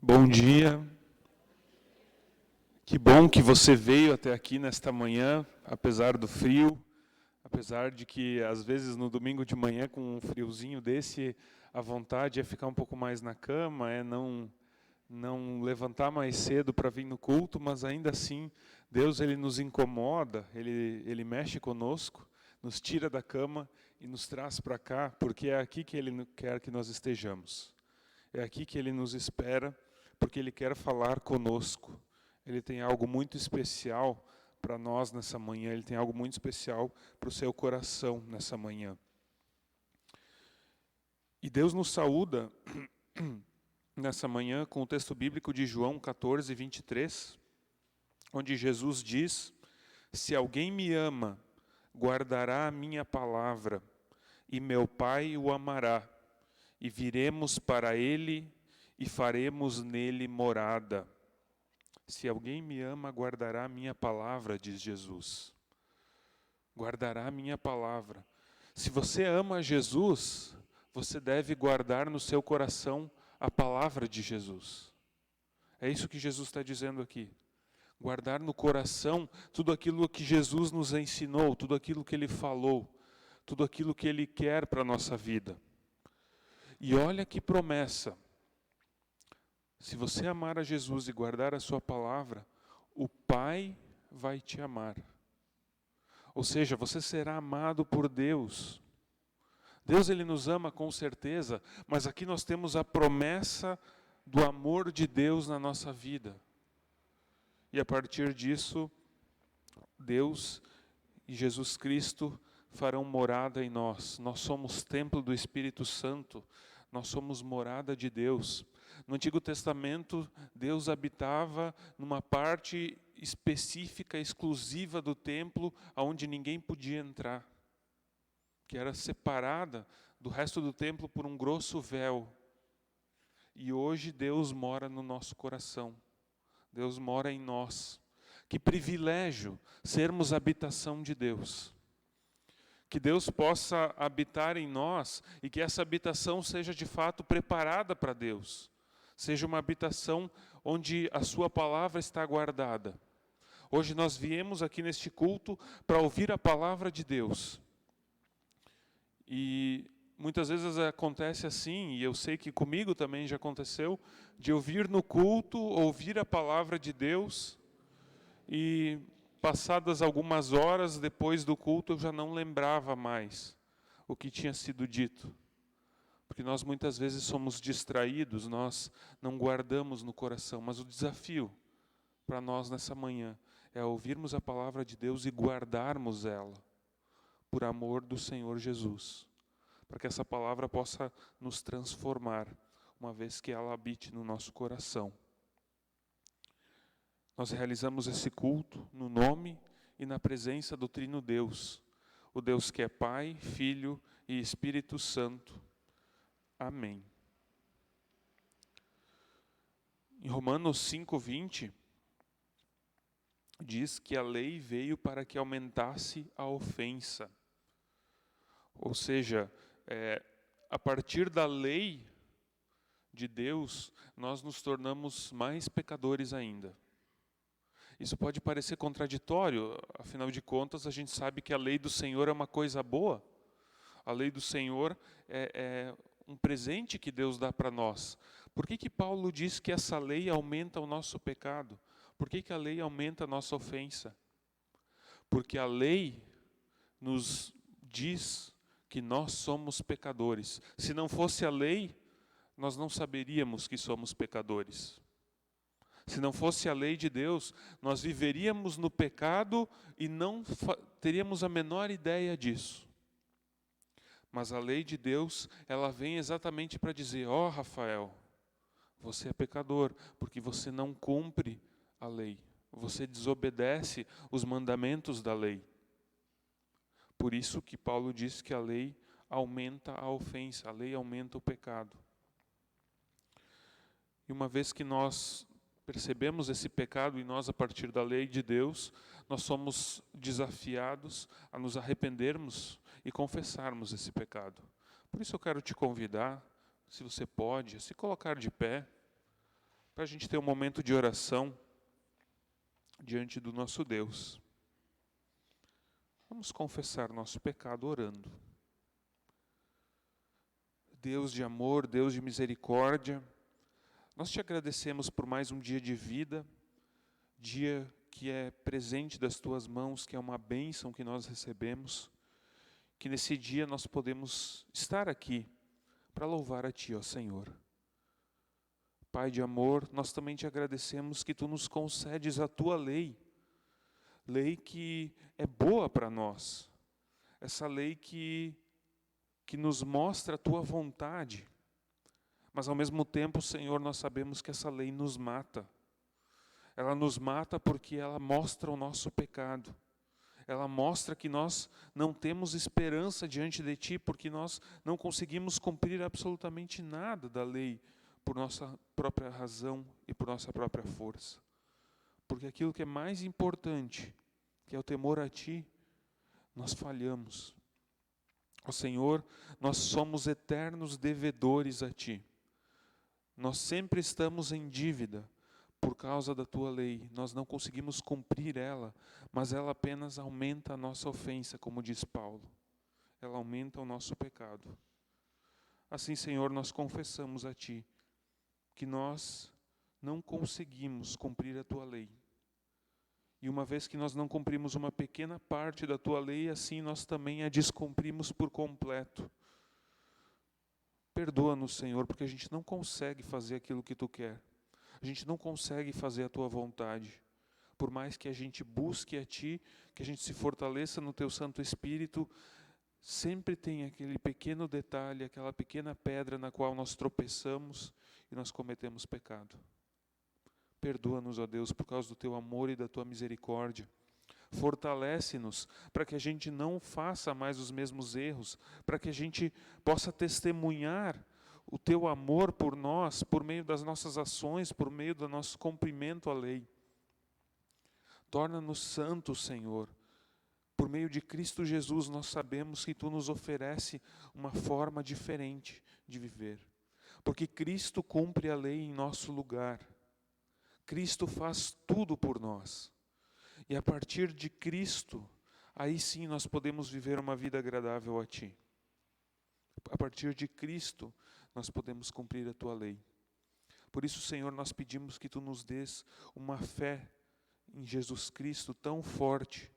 Bom dia. Que bom que você veio até aqui nesta manhã, apesar do frio, apesar de que às vezes no domingo de manhã com um friozinho desse, a vontade é ficar um pouco mais na cama, é não levantar mais cedo para vir no culto, mas ainda assim Deus ele nos incomoda, ele mexe conosco, nos tira da cama e nos traz para cá, porque é aqui que ele quer que nós estejamos. É aqui que ele nos espera, porque ele quer falar conosco. Ele tem algo muito especial para nós nessa manhã, ele tem algo muito especial para o seu coração nessa manhã. E Deus nos saúda nessa manhã com o texto bíblico de João 14, 23, onde Jesus diz: se alguém me ama, guardará a minha palavra, e meu Pai o amará, e viremos para ele e faremos nele morada. Se alguém me ama, guardará a minha palavra, diz Jesus. Guardará a minha palavra. Se você ama Jesus, você deve guardar no seu coração a palavra de Jesus. É isso que Jesus está dizendo aqui. Guardar no coração tudo aquilo que Jesus nos ensinou, tudo aquilo que Ele falou, tudo aquilo que Ele quer para a nossa vida. E olha que promessa. Se você amar a Jesus e guardar a sua palavra, o Pai vai te amar. Ou seja, você será amado por Deus. Deus ele nos ama com certeza, mas aqui nós temos a promessa do amor de Deus na nossa vida. E a partir disso, Deus e Jesus Cristo farão morada em nós. Nós somos templo do Espírito Santo, nós somos morada de Deus. No Antigo Testamento, Deus habitava numa parte específica, exclusiva do templo, onde ninguém podia entrar, que era separada do resto do templo por um grosso véu. E hoje Deus mora no nosso coração, Deus mora em nós. Que privilégio sermos habitação de Deus. Que Deus possa habitar em nós e que essa habitação seja de fato preparada para Deus. Seja uma habitação onde a sua palavra está guardada. Hoje nós viemos aqui neste culto para ouvir a palavra de Deus. E muitas vezes acontece assim, e eu sei que comigo também já aconteceu, de ouvir no culto, ouvir a palavra de Deus, e passadas algumas horas depois do culto eu já não lembrava mais o que tinha sido dito. Porque nós muitas vezes somos distraídos, nós não guardamos no coração. Mas o desafio para nós nessa manhã é ouvirmos a palavra de Deus e guardarmos ela, por amor do Senhor Jesus. Para que essa palavra possa nos transformar, uma vez que ela habite no nosso coração. Nós realizamos esse culto no nome e na presença do Trino Deus, o Deus que é Pai, Filho e Espírito Santo. Amém. Em Romanos 5:20, diz que a lei veio para que aumentasse a ofensa. Ou seja, a partir da lei de Deus, nós nos tornamos mais pecadores ainda. Isso pode parecer contraditório, afinal de contas, a gente sabe que a lei do Senhor é uma coisa boa. A lei do Senhor é um presente que Deus dá para nós. Por que Paulo diz que essa lei aumenta o nosso pecado? Por que a lei aumenta a nossa ofensa? Porque a lei nos diz que nós somos pecadores. Se não fosse a lei, nós não saberíamos que somos pecadores. Se não fosse a lei de Deus, nós viveríamos no pecado e não teríamos a menor ideia disso. Mas a lei de Deus, ela vem exatamente para dizer: ó, Rafael, você é pecador, porque você não cumpre a lei. Você desobedece os mandamentos da lei. Por isso que Paulo diz que a lei aumenta a ofensa, a lei aumenta o pecado. E uma vez que nós percebemos esse pecado em nós a partir da lei de Deus, nós somos desafiados a nos arrependermos e confessarmos esse pecado. Por isso eu quero te convidar, se você pode, a se colocar de pé, para a gente ter um momento de oração diante do nosso Deus. Vamos confessar nosso pecado orando. Deus de amor, Deus de misericórdia, nós te agradecemos por mais um dia de vida, dia que é presente das tuas mãos, que é uma bênção que nós recebemos, que nesse dia nós podemos estar aqui para louvar a ti, ó Senhor. Pai de amor, nós também te agradecemos que tu nos concedes a tua lei, lei que é boa para nós, essa lei que nos mostra a tua vontade, mas ao mesmo tempo, Senhor, nós sabemos que essa lei nos mata. Ela nos mata porque ela mostra o nosso pecado. Ela mostra que nós não temos esperança diante de ti, porque nós não conseguimos cumprir absolutamente nada da lei por nossa própria razão e por nossa própria força. Porque aquilo que é mais importante, que é o temor a ti, nós falhamos. Ó Senhor, nós somos eternos devedores a ti. Nós sempre estamos em dívida por causa da tua lei. Nós não conseguimos cumprir ela, mas ela apenas aumenta a nossa ofensa, como diz Paulo. Ela aumenta o nosso pecado. Assim, Senhor, nós confessamos a ti que nós não conseguimos cumprir a tua lei. E uma vez que nós não cumprimos uma pequena parte da tua lei, assim nós também a descumprimos por completo. Perdoa-nos, Senhor, porque a gente não consegue fazer aquilo que tu quer. A gente não consegue fazer a tua vontade. Por mais que a gente busque a ti, que a gente se fortaleça no teu Santo Espírito, sempre tem aquele pequeno detalhe, aquela pequena pedra na qual nós tropeçamos e nós cometemos pecado. Perdoa-nos, ó Deus, por causa do teu amor e da tua misericórdia. Fortalece-nos para que a gente não faça mais os mesmos erros, para que a gente possa testemunhar o teu amor por nós, por meio das nossas ações, por meio do nosso cumprimento à lei. Torna-nos santos, Senhor. Por meio de Cristo Jesus, nós sabemos que tu nos oferece uma forma diferente de viver. Porque Cristo cumpre a lei em nosso lugar. Cristo faz tudo por nós. E a partir de Cristo, aí sim nós podemos viver uma vida agradável a ti. A partir de Cristo, nós podemos cumprir a tua lei. Por isso, Senhor, nós pedimos que tu nos dês uma fé em Jesus Cristo tão forte,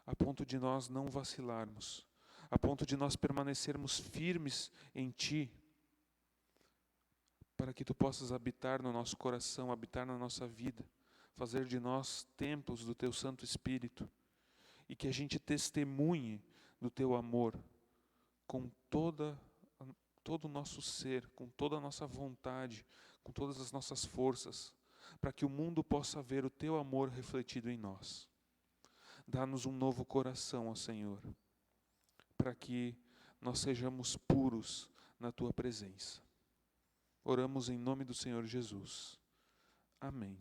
a ponto de nós não vacilarmos, a ponto de nós permanecermos firmes em ti, para que tu possas habitar no nosso coração, habitar na nossa vida, fazer de nós templos do teu Santo Espírito, e que a gente testemunhe do teu amor com todo o nosso ser, com toda a nossa vontade, com todas as nossas forças, para que o mundo possa ver o teu amor refletido em nós. Dá-nos um novo coração, ó Senhor, para que nós sejamos puros na tua presença. Oramos em nome do Senhor Jesus. Amém.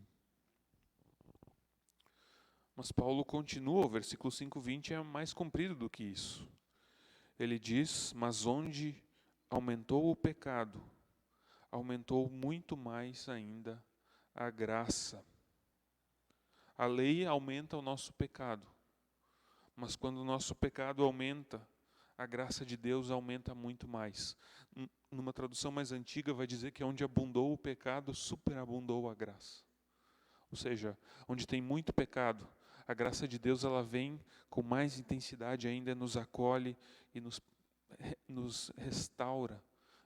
Mas Paulo continua, o versículo 5:20 é mais comprido do que isso. Ele diz, mas onde aumentou o pecado, aumentou muito mais ainda a graça. A lei aumenta o nosso pecado, mas quando o nosso pecado aumenta, a graça de Deus aumenta muito mais. Numa tradução mais antiga vai dizer que onde abundou o pecado, superabundou a graça. Ou seja, onde tem muito pecado, a graça de Deus ela vem com mais intensidade ainda, nos acolhe e nos restaura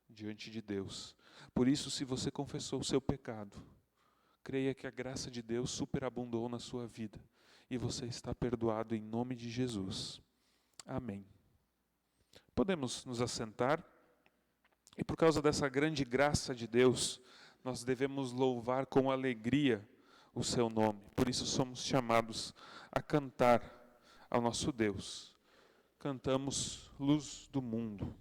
diante de Deus. Por isso, se você confessou o seu pecado, creia que a graça de Deus superabundou na sua vida e você está perdoado em nome de Jesus. Amém. Podemos nos assentar e por causa dessa grande graça de Deus, nós devemos louvar com alegria o seu nome. Por isso somos chamados a cantar ao nosso Deus. Cantamos Luz do Mundo.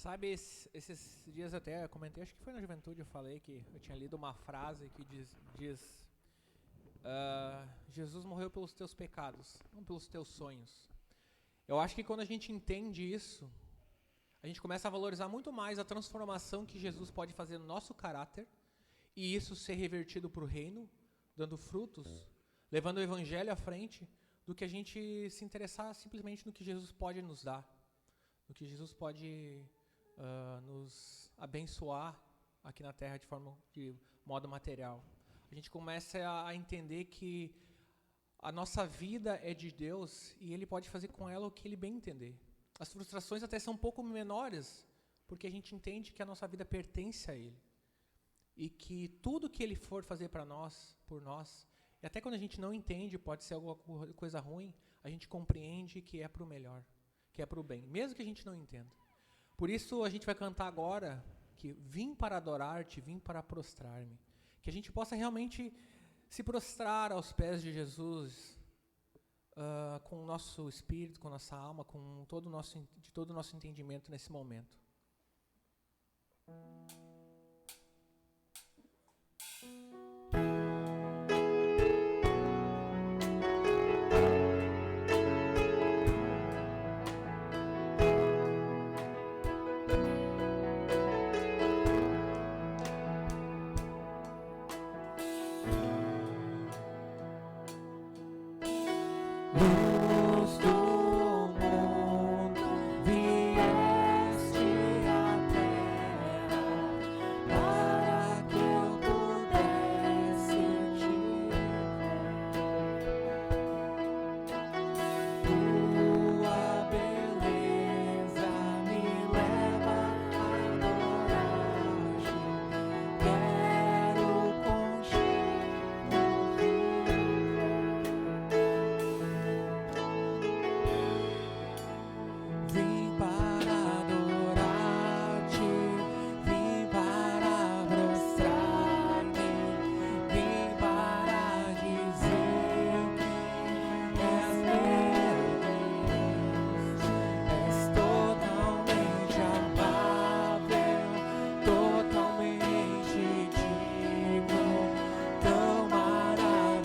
Sabe, esses dias eu até comentei, acho que foi na juventude, eu falei que eu tinha lido uma frase que diz Jesus morreu pelos teus pecados, não pelos teus sonhos. Eu acho que quando a gente entende isso, a gente começa a valorizar muito mais a transformação que Jesus pode fazer no nosso caráter, e isso ser revertido para o reino, dando frutos, levando o evangelho à frente, do que a gente se interessar simplesmente no que Jesus pode nos dar, no que Jesus pode nos abençoar aqui na terra de modo material. A gente começa a entender que a nossa vida é de Deus e Ele pode fazer com ela o que Ele bem entender. As frustrações até são um pouco menores, porque a gente entende que a nossa vida pertence a Ele. E que tudo que Ele for fazer para nós, por nós, e até quando a gente não entende, pode ser alguma coisa ruim, a gente compreende que é para o melhor, que é para o bem, mesmo que a gente não entenda. Por isso a gente vai cantar agora que vim para adorar-te, vim para prostrar-me. Que a gente possa realmente se prostrar aos pés de Jesus, com o nosso espírito, com a nossa alma, com todo o nosso entendimento nesse momento. Luz do mundo, vieste à terra para que eu pudesse te ver. Tua beleza me leva a adorar-te. Quero contigo viver. Vim para adorar-te, vim para prostrar-me, vim para dizer que és meu Deus. És totalmente amável, totalmente digno, tão maravilhoso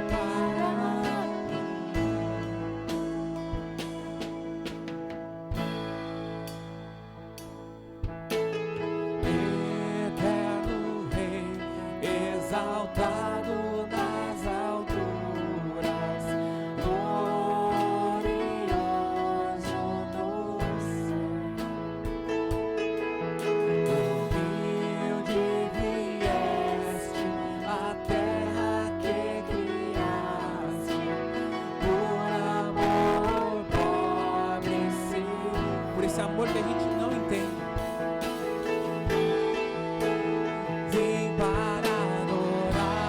para mim. Eterno Rei, exaltado nas alturas, glorioso no céu. Humilde vieste à terra que criaste, por amor pobre sim. Por esse amor que a gente não entende. Vim para adorar.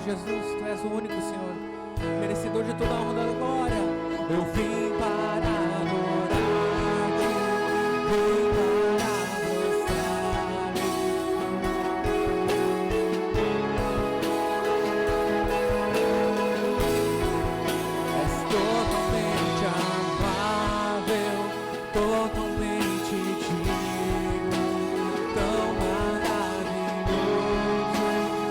Jesus, Tu és o único, Senhor, merecedor de toda a honra e glória. Eu vim para adorar-te, vim para mostrar-te. És totalmente amável, totalmente digno, tão maravilhoso para mim.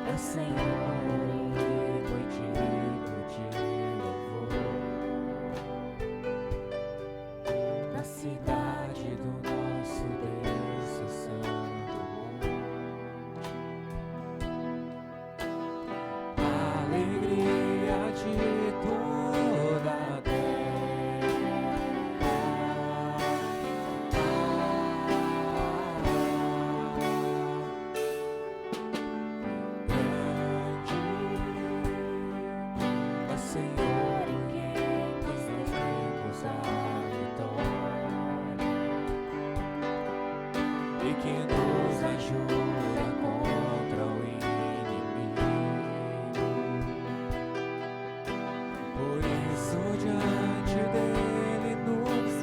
É o Senhor único e digno de louvor. Na cidade do nosso Deus, seu santo monte. A alegria de toda a é o Senhor em quem nós temos a vitória e que nos ajuda contra o inimigo. Por isso diante dele nos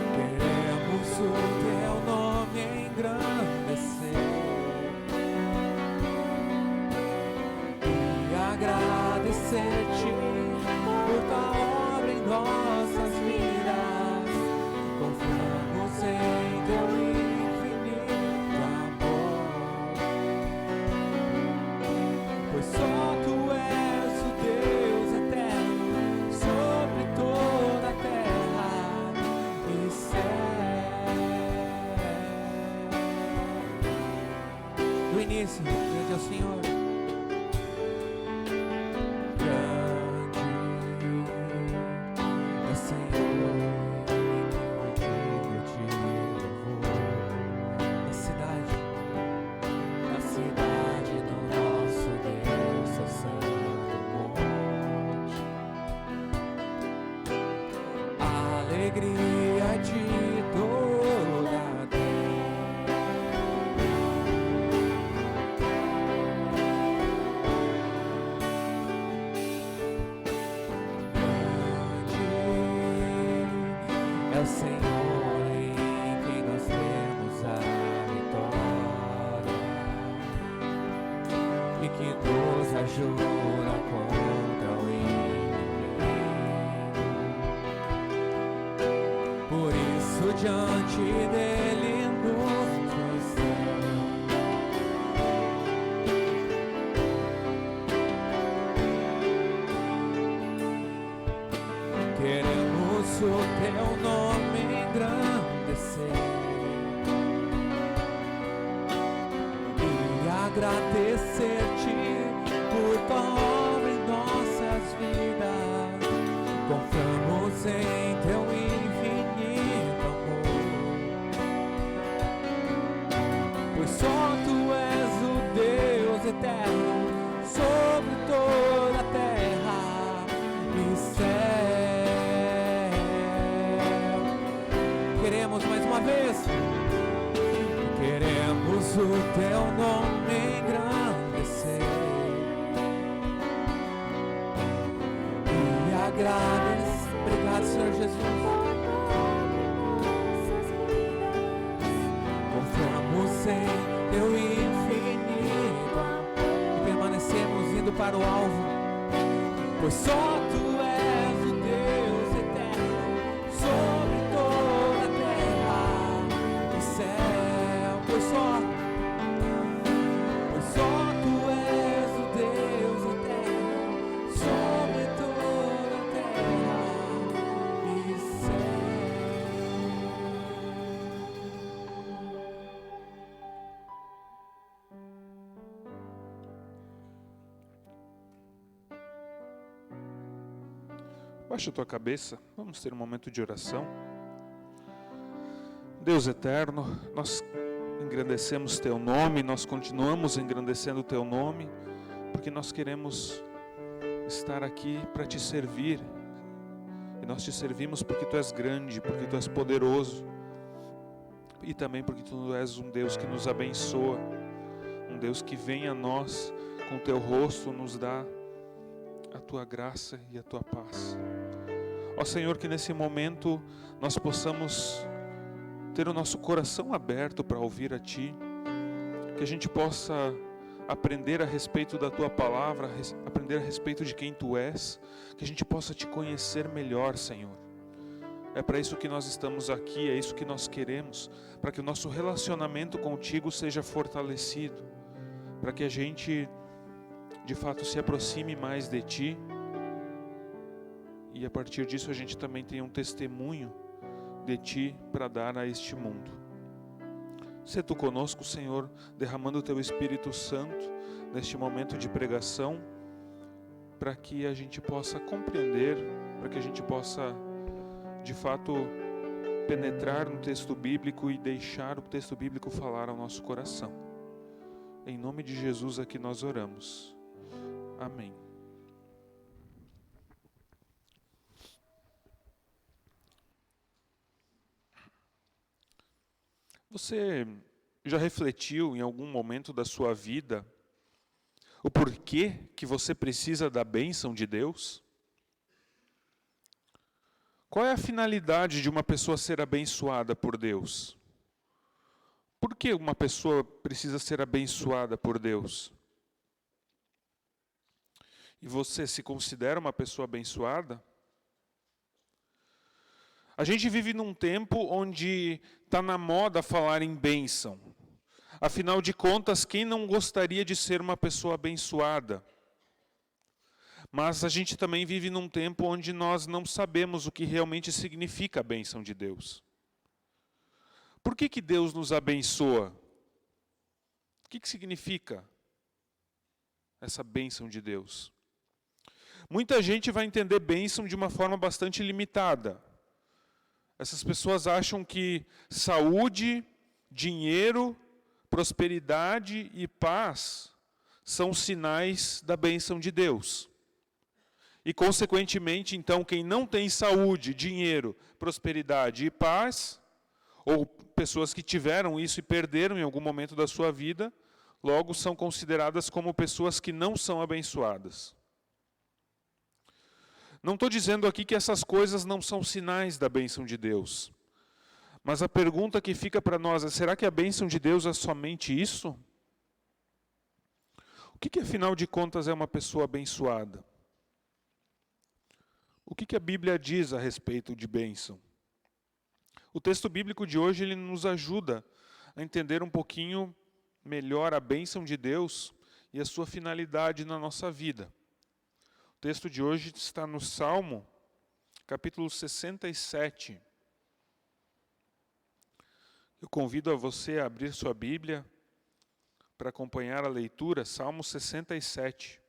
queremos o teu nome engrandecer e agradecer-te por tua obra em nossas vidas. Confiamos em teu infinito amor, pois só tu és o Deus eterno sobre toda a terra e céu. Do início, grande é o Senhor. Grande é o Senhor, digno de louvor. Na cidade do nosso Deus, seu santo monte. A alegria de toda a é o Senhor em quem nós temos a vitória e que nos ajuda contra o inimigo. Por isso diante dele nos prostramos. Queremos o teu nome engrandecer e agradecer-te por tua obra em nossas vidas. Confiamos em teu infinito amor, pois só tu és o Deus eterno sobre toda a terra e céu. Queremos mais uma vez, queremos o teu nome engrandecer e agradecer. Obrigado, Senhor Jesus. Confiamos em teu infinito e permanecemos indo para o alvo, pois só Tu és o Deus eterno sobre toda a terra e céu. Pois só Tu és o Deus eterno sobre toda a terra e céu. Baixa a tua cabeça, vamos ter um momento de oração. Deus eterno, nós engrandecemos Teu nome, nós continuamos engrandecendo Teu nome, porque nós queremos estar aqui para Te servir. E nós Te servimos porque Tu és grande, porque Tu és poderoso, e também porque Tu és um Deus que nos abençoa, um Deus que vem a nós com Teu rosto, nos dá a Tua graça e a Tua paz. Ó Senhor, que nesse momento nós possamos ter o nosso coração aberto para ouvir a Ti, que a gente possa aprender a respeito da Tua palavra, aprender a respeito de quem Tu és, que a gente possa Te conhecer melhor, Senhor. É para isso que nós estamos aqui, é isso que nós queremos, para que o nosso relacionamento contigo seja fortalecido, para que a gente de fato se aproxime mais de Ti, e a partir disso a gente também tenha um testemunho de Ti para dar a este mundo. Sê Tu conosco, Senhor, derramando o Teu Espírito Santo neste momento de pregação, para que a gente possa compreender, para que a gente possa de fato penetrar no texto bíblico e deixar o texto bíblico falar ao nosso coração. Em nome de Jesus aqui nós oramos. Amém. Você já refletiu em algum momento da sua vida o porquê que você precisa da bênção de Deus? Qual é a finalidade de uma pessoa ser abençoada por Deus? Por que uma pessoa precisa ser abençoada por Deus? E você se considera uma pessoa abençoada? A gente vive num tempo onde está na moda falar em bênção. Afinal de contas, quem não gostaria de ser uma pessoa abençoada? Mas a gente também vive num tempo onde nós não sabemos o que realmente significa a bênção de Deus. Por que Deus nos abençoa? O que significa essa bênção de Deus? Muita gente vai entender bênção de uma forma bastante limitada. Essas pessoas acham que saúde, dinheiro, prosperidade e paz são sinais da bênção de Deus. E, consequentemente, então, quem não tem saúde, dinheiro, prosperidade e paz, ou pessoas que tiveram isso e perderam em algum momento da sua vida, logo são consideradas como pessoas que não são abençoadas. Não estou dizendo aqui que essas coisas não são sinais da bênção de Deus. Mas a pergunta que fica para nós é, será que a bênção de Deus é somente isso? O que afinal de contas é uma pessoa abençoada? O que a Bíblia diz a respeito de bênção? O texto bíblico de hoje ele nos ajuda a entender um pouquinho melhor a bênção de Deus e a sua finalidade na nossa vida. O texto de hoje está no Salmo, capítulo 67. Eu convido a você a abrir sua Bíblia para acompanhar a leitura, Salmo 67.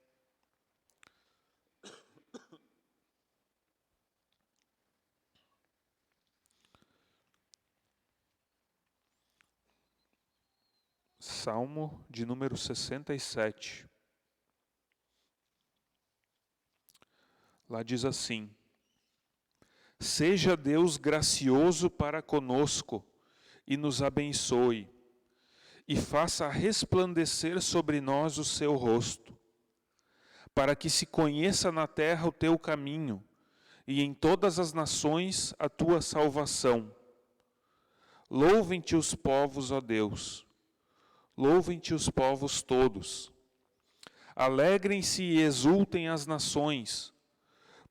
Salmo de número 67. Lá diz assim: Seja Deus gracioso para conosco e nos abençoe, e faça resplandecer sobre nós o seu rosto, para que se conheça na terra o teu caminho, e em todas as nações a tua salvação. Louvem-te os povos, ó Deus, louvem-te os povos todos. Alegrem-se e exultem as nações,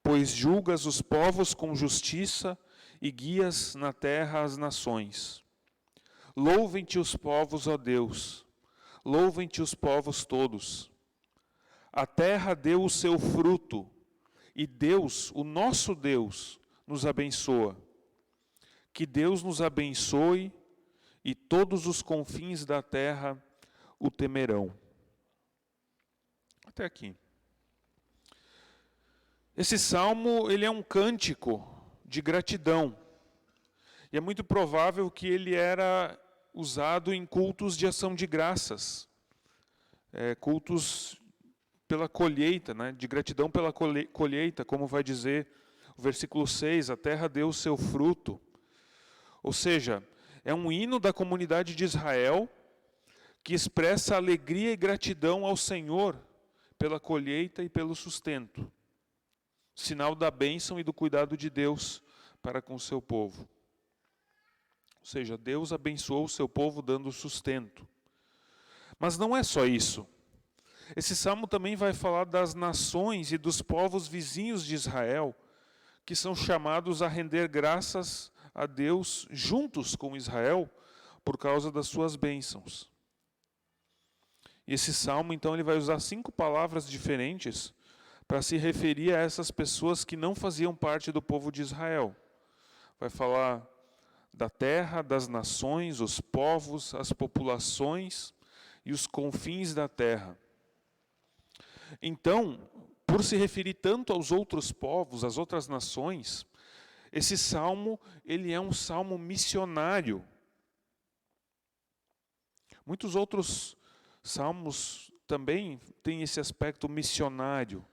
pois julgas os povos com justiça e guias na terra as nações. Louvem-te os povos, ó Deus, louvem-te os povos todos. A terra deu o seu fruto, e Deus, o nosso Deus, nos abençoa. Que Deus nos abençoe, e todos os confins da terra o temerão. Até aqui. Esse salmo, ele é um cântico de gratidão. E é muito provável que ele era usado em cultos de ação de graças. Cultos pela colheita, né? De gratidão pela colheita, como vai dizer o versículo 6, a terra deu o seu fruto. Ou seja, é um hino da comunidade de Israel que expressa alegria e gratidão ao Senhor pela colheita e pelo sustento. Sinal da bênção e do cuidado de Deus para com o seu povo. Ou seja, Deus abençoou o seu povo dando sustento. Mas não é só isso. Esse salmo também vai falar das nações e dos povos vizinhos de Israel, que são chamados a render graças a Deus juntos com Israel por causa das suas bênçãos. E esse salmo, então, ele vai usar 5 palavras diferentes para se referir a essas pessoas que não faziam parte do povo de Israel. Vai falar da terra, das nações, os povos, as populações e os confins da terra. Então, por se referir tanto aos outros povos, às outras nações, esse salmo, ele é um salmo missionário. Muitos outros salmos também têm esse aspecto missionário.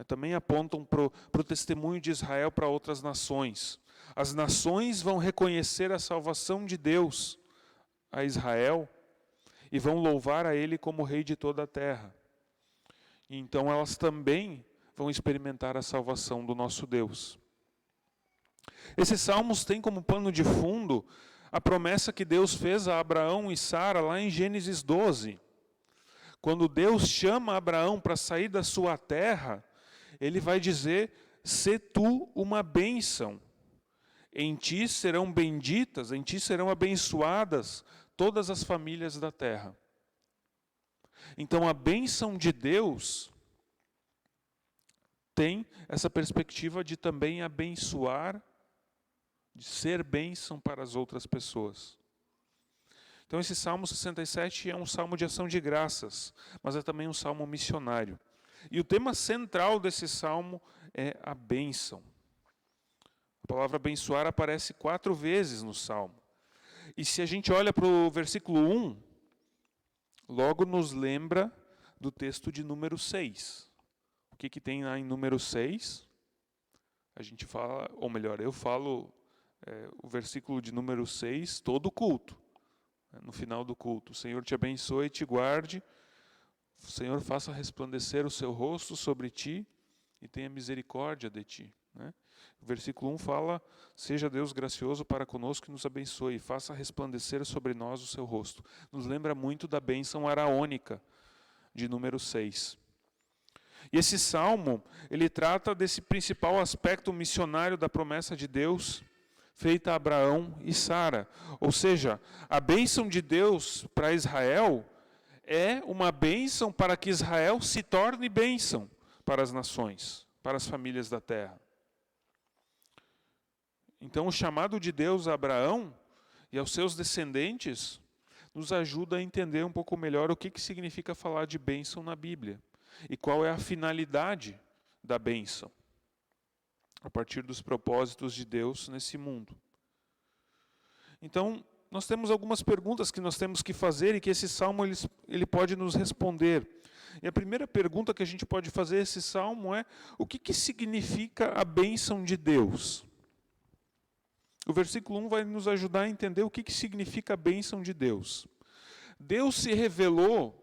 Também apontam para o testemunho de Israel para outras nações. As nações vão reconhecer a salvação de Deus a Israel e vão louvar a Ele como Rei de toda a terra. E então elas também vão experimentar a salvação do nosso Deus. Esses salmos têm como pano de fundo a promessa que Deus fez a Abraão e Sara lá em Gênesis 12. Quando Deus chama Abraão para sair da sua terra, Ele vai dizer, sê tu uma bênção. Em ti serão benditas, em ti serão abençoadas todas as famílias da terra. Então a bênção de Deus tem essa perspectiva de também abençoar, de ser bênção para as outras pessoas. Então esse Salmo 67 é um salmo de ação de graças, mas é também um salmo missionário. E o tema central desse salmo é a bênção. A palavra abençoar aparece 4 vezes no salmo. E se a gente olha para o versículo 1, logo nos lembra do texto de número 6. O que tem lá em número 6? A gente fala, ou melhor, eu falo o versículo de número 6 todo culto. No final do culto, o Senhor te abençoe e te guarde, o Senhor faça resplandecer o seu rosto sobre ti e tenha misericórdia de ti. Né? O versículo 1 fala, seja Deus gracioso para conosco e nos abençoe, e faça resplandecer sobre nós o seu rosto. Nos lembra muito da bênção araônica, de número 6. E esse salmo, ele trata desse principal aspecto missionário da promessa de Deus, feita a Abraão e Sara. Ou seja, a bênção de Deus para Israel é uma bênção para que Israel se torne bênção para as nações, para as famílias da terra. Então, o chamado de Deus a Abraão e aos seus descendentes nos ajuda a entender um pouco melhor o que significa falar de bênção na Bíblia e qual é a finalidade da bênção a partir dos propósitos de Deus nesse mundo. Então, nós temos algumas perguntas que nós temos que fazer e que esse salmo ele pode nos responder. E a primeira pergunta que a gente pode fazer a esse salmo é: o que significa a bênção de Deus? O versículo 1 vai nos ajudar a entender o que significa a bênção de Deus. Deus se revelou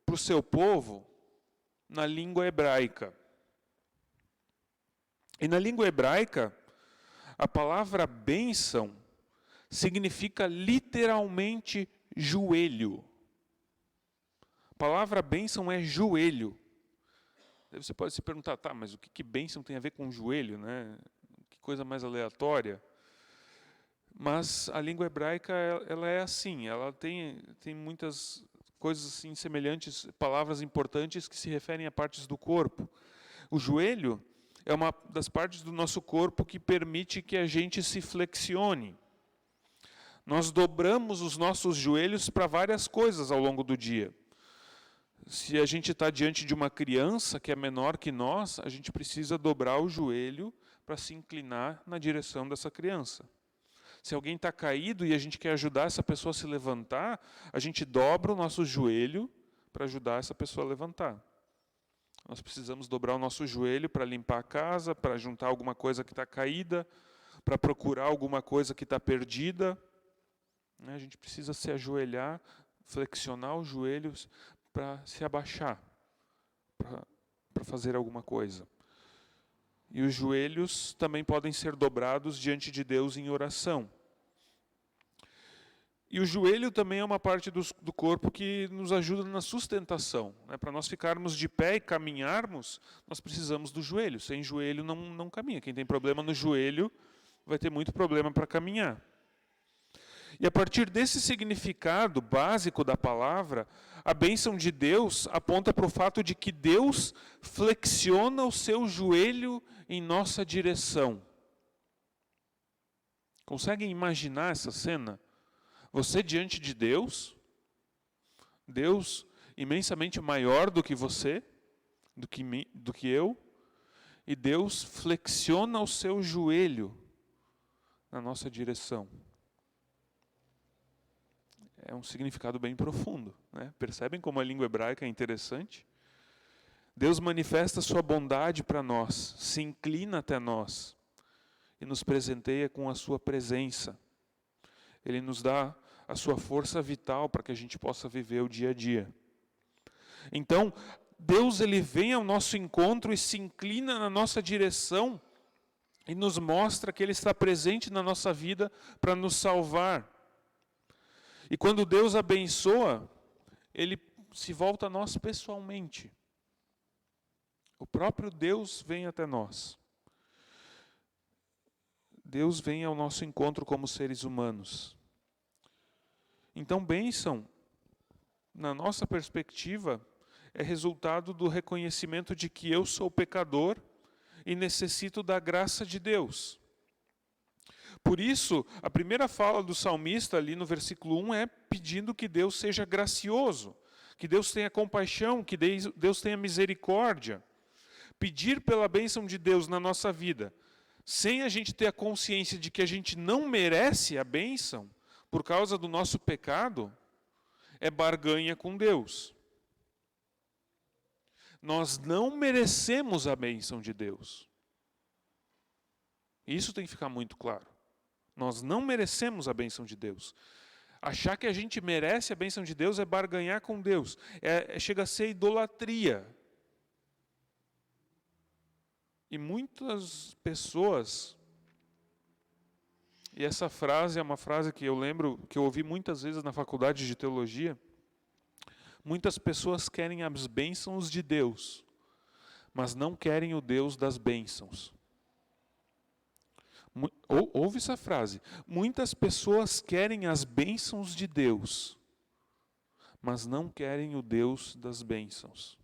para o seu povo na língua hebraica. E na língua hebraica, a palavra bênção significa literalmente joelho. A palavra bênção é joelho. Aí você pode se perguntar, tá, mas o que bênção tem a ver com joelho, né? Que coisa mais aleatória. Mas a língua hebraica, ela é assim, ela tem muitas coisas assim semelhantes, palavras importantes que se referem a partes do corpo. O joelho é uma das partes do nosso corpo que permite que a gente se flexione. Nós dobramos os nossos joelhos para várias coisas ao longo do dia. Se a gente está diante de uma criança que é menor que nós, a gente precisa dobrar o joelho para se inclinar na direção dessa criança. Se alguém está caído e a gente quer ajudar essa pessoa a se levantar, a gente dobra o nosso joelho para ajudar essa pessoa a levantar. Nós precisamos dobrar o nosso joelho para limpar a casa, para juntar alguma coisa que está caída, para procurar alguma coisa que está perdida. A gente precisa se ajoelhar, flexionar os joelhos para se abaixar, para fazer alguma coisa. E os joelhos também podem ser dobrados diante de Deus em oração. E o joelho também é uma parte do corpo que nos ajuda na sustentação. Para nós ficarmos de pé e caminharmos, nós precisamos do joelho. Sem joelho não caminha. Quem tem problema no joelho vai ter muito problema para caminhar. E a partir desse significado básico da palavra, a bênção de Deus aponta para o fato de que Deus flexiona o seu joelho em nossa direção. Conseguem imaginar essa cena? Você diante de Deus, Deus imensamente maior do que você, do que eu, e Deus flexiona o seu joelho na nossa direção. É um significado bem profundo, né? Percebem como a língua hebraica é interessante? Deus manifesta sua bondade para nós, se inclina até nós e nos presenteia com a sua presença. Ele nos dá a sua força vital para que a gente possa viver o dia a dia. Então, Deus ele vem ao nosso encontro e se inclina na nossa direção e nos mostra que Ele está presente na nossa vida para nos salvar. E quando Deus abençoa, Ele se volta a nós pessoalmente. O próprio Deus vem até nós. Deus vem ao nosso encontro como seres humanos. Então, bênção, na nossa perspectiva, é resultado do reconhecimento de que eu sou pecador e necessito da graça de Deus. Por isso, a primeira fala do salmista ali no versículo 1 é pedindo que Deus seja gracioso, que Deus tenha compaixão, que Deus tenha misericórdia. Pedir pela bênção de Deus na nossa vida, sem a gente ter a consciência de que a gente não merece a bênção, por causa do nosso pecado, é barganha com Deus. Nós não merecemos a bênção de Deus. Isso tem que ficar muito claro. Nós não merecemos a bênção de Deus. Achar que a gente merece a bênção de Deus é barganhar com Deus. Chega a ser idolatria. E muitas pessoas, e essa frase é uma frase que eu lembro, que eu ouvi muitas vezes na faculdade de teologia, muitas pessoas querem as bênçãos de Deus, mas não querem o Deus das bênçãos. Ouve essa frase. Muitas pessoas querem as bênçãos de Deus, mas não querem o Deus das bênçãos.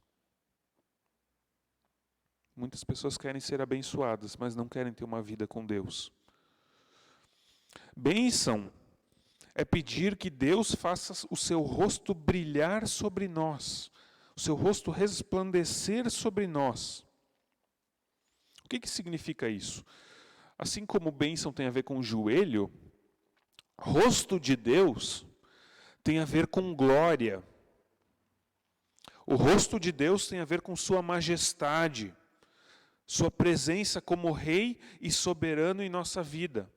Muitas pessoas querem ser abençoadas, mas não querem ter uma vida com Deus. Bênção é pedir que Deus faça o seu rosto brilhar sobre nós, o seu rosto resplandecer sobre nós. O que significa isso? Assim como bênção tem a ver com o joelho, rosto de Deus tem a ver com glória. O rosto de Deus tem a ver com sua majestade, sua presença como rei e soberano em nossa vida.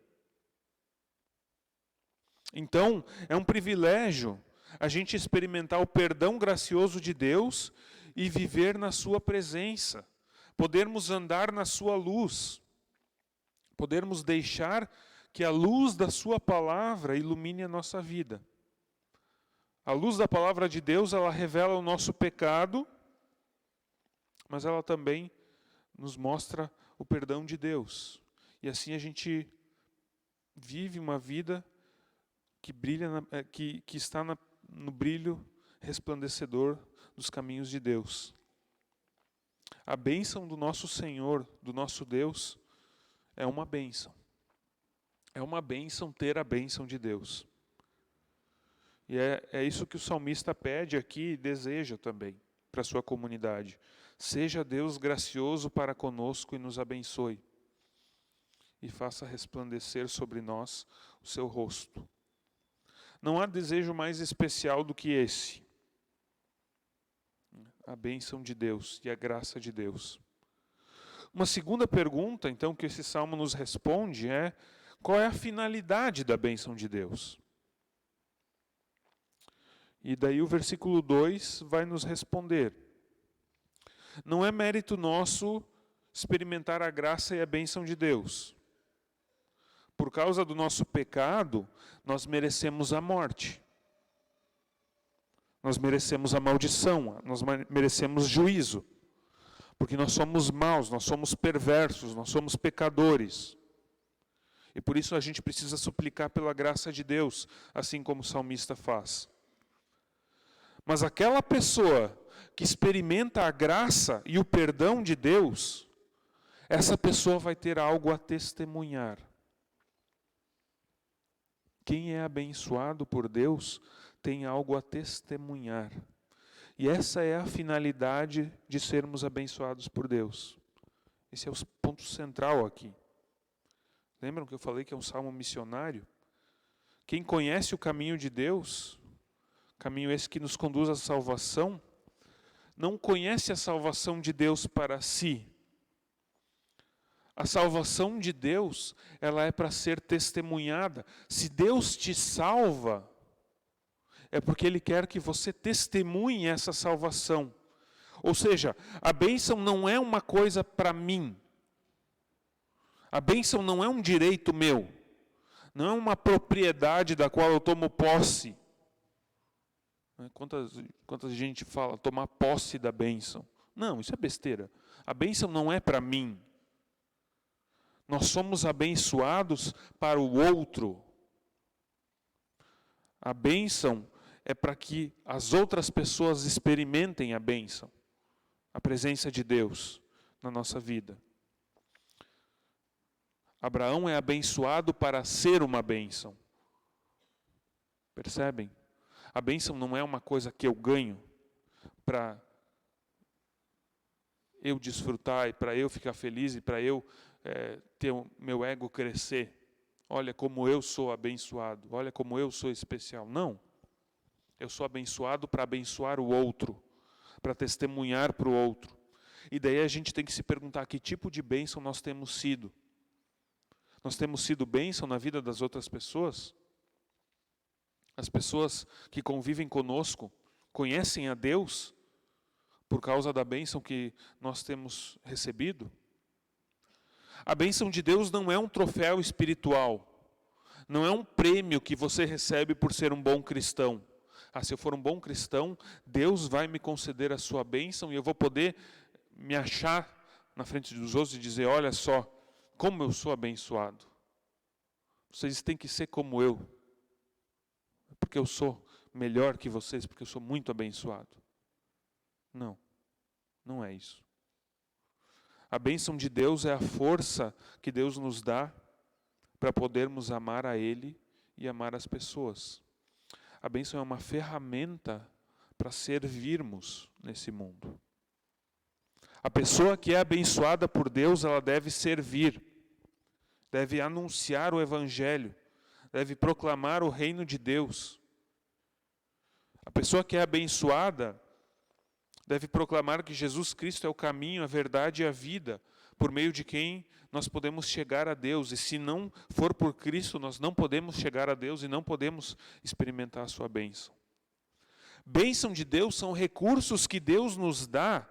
Então, é um privilégio a gente experimentar o perdão gracioso de Deus e viver na sua presença, podermos andar na sua luz, podermos deixar que a luz da sua palavra ilumine a nossa vida. A luz da palavra de Deus, ela revela o nosso pecado, mas ela também nos mostra o perdão de Deus. E assim a gente vive uma vida que brilha, que está no brilho resplandecedor dos caminhos de Deus. A bênção do nosso Senhor, do nosso Deus, é uma bênção. É uma bênção ter a bênção de Deus. E é isso que o salmista pede aqui e deseja também para a sua comunidade. Seja Deus gracioso para conosco e nos abençoe. E faça resplandecer sobre nós o seu rosto. Não há desejo mais especial do que esse. A bênção de Deus e a graça de Deus. Uma segunda pergunta, então, que esse salmo nos responde é: qual é a finalidade da bênção de Deus? E daí o versículo 2 vai nos responder. Não é mérito nosso experimentar a graça e a bênção de Deus. Por causa do nosso pecado, nós merecemos a morte. Nós merecemos a maldição, nós merecemos juízo. Porque nós somos maus, nós somos perversos, nós somos pecadores. E por isso a gente precisa suplicar pela graça de Deus, assim como o salmista faz. Mas aquela pessoa que experimenta a graça e o perdão de Deus, essa pessoa vai ter algo a testemunhar. Quem é abençoado por Deus tem algo a testemunhar. E essa é a finalidade de sermos abençoados por Deus. Esse é o ponto central aqui. Lembram que eu falei que é um salmo missionário? Quem conhece o caminho de Deus, caminho esse que nos conduz à salvação, não conhece a salvação de Deus para si. A salvação de Deus, ela é para ser testemunhada. Se Deus te salva, é porque Ele quer que você testemunhe essa salvação. Ou seja, a bênção não é uma coisa para mim. A bênção não é um direito meu. Não é uma propriedade da qual eu tomo posse. Quantas gente fala tomar posse da bênção? Não, isso é besteira. A bênção não é para mim. Nós somos abençoados para o outro. A bênção é para que as outras pessoas experimentem a bênção, a presença de Deus na nossa vida. Abraão é abençoado para ser uma bênção. Percebem? A bênção não é uma coisa que eu ganho para eu desfrutar e para eu ficar feliz e para eu ter o meu ego crescer. Olha como eu sou abençoado, olha como eu sou especial. Não. Eu sou abençoado para abençoar o outro, para testemunhar para o outro. E daí a gente tem que se perguntar que tipo de bênção nós temos sido. Nós temos sido bênção na vida das outras pessoas? As pessoas que convivem conosco conhecem a Deus por causa da bênção que nós temos recebido? A bênção de Deus não é um troféu espiritual. Não é um prêmio que você recebe por ser um bom cristão. Se eu for um bom cristão, Deus vai me conceder a sua bênção e eu vou poder me achar na frente dos outros e dizer: olha só, como eu sou abençoado. Vocês têm que ser como eu. Porque eu sou melhor que vocês, porque eu sou muito abençoado. Não, não é isso. A bênção de Deus é a força que Deus nos dá para podermos amar a Ele e amar as pessoas. A bênção é uma ferramenta para servirmos nesse mundo. A pessoa que é abençoada por Deus, ela deve servir, deve anunciar o Evangelho, deve proclamar o reino de Deus. A pessoa que é abençoada deve proclamar que Jesus Cristo é o caminho, a verdade e a vida, por meio de quem nós podemos chegar a Deus. E se não for por Cristo, nós não podemos chegar a Deus e não podemos experimentar a sua bênção. Bênção de Deus são recursos que Deus nos dá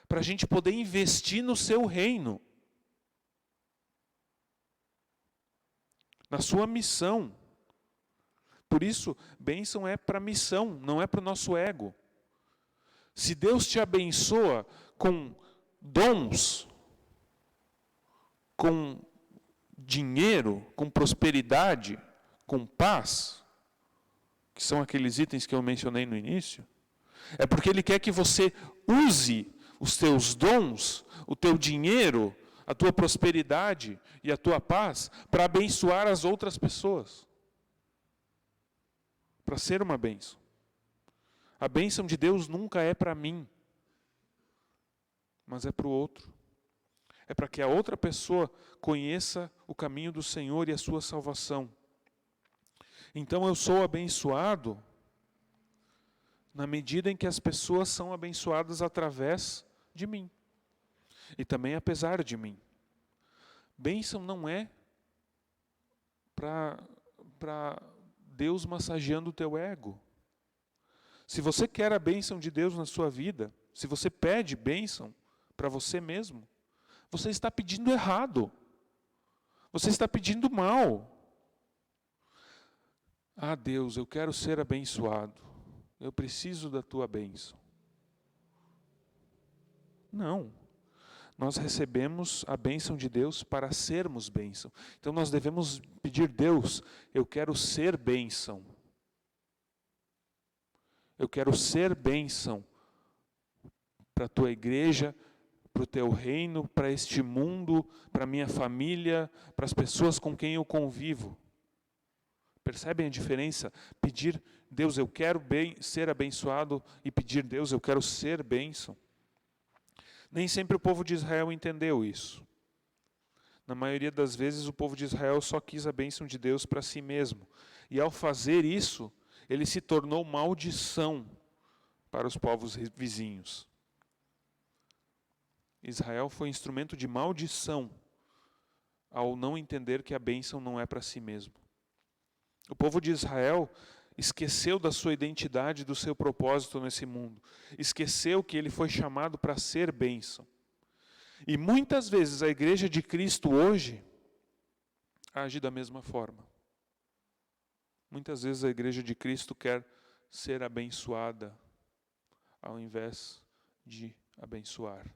para a gente poder investir no seu reino, na sua missão. Por isso, bênção é para missão, não é para o nosso ego. Se Deus te abençoa com dons, com dinheiro, com prosperidade, com paz, que são aqueles itens que eu mencionei no início, é porque Ele quer que você use os teus dons, o teu dinheiro, a tua prosperidade e a tua paz para abençoar as outras pessoas. Para ser uma bênção. A bênção de Deus nunca é para mim, mas é para o outro. É para que a outra pessoa conheça o caminho do Senhor e a sua salvação. Então eu sou abençoado na medida em que as pessoas são abençoadas através de mim. E também apesar de mim. Bênção não é para Deus massageando o teu ego. Se você quer a bênção de Deus na sua vida, se você pede bênção para você mesmo, você está pedindo errado. Você está pedindo mal. Ah, Deus, eu quero ser abençoado. Eu preciso da tua bênção. Não. Nós recebemos a bênção de Deus para sermos bênção. Então nós devemos pedir, Deus, eu quero ser bênção. Eu quero ser bênção para a tua igreja, para o teu reino, para este mundo, para a minha família, para as pessoas com quem eu convivo. Percebem a diferença? Pedir, Deus, eu quero ser abençoado, e pedir, Deus, eu quero ser bênção. Nem sempre o povo de Israel entendeu isso. Na maioria das vezes, o povo de Israel só quis a bênção de Deus para si mesmo. E ao fazer isso, ele se tornou maldição para os povos vizinhos. Israel foi instrumento de maldição ao não entender que a bênção não é para si mesmo. O povo de Israel esqueceu da sua identidade, do seu propósito nesse mundo. Esqueceu que ele foi chamado para ser bênção. E muitas vezes a igreja de Cristo hoje age da mesma forma. Muitas vezes a igreja de Cristo quer ser abençoada ao invés de abençoar.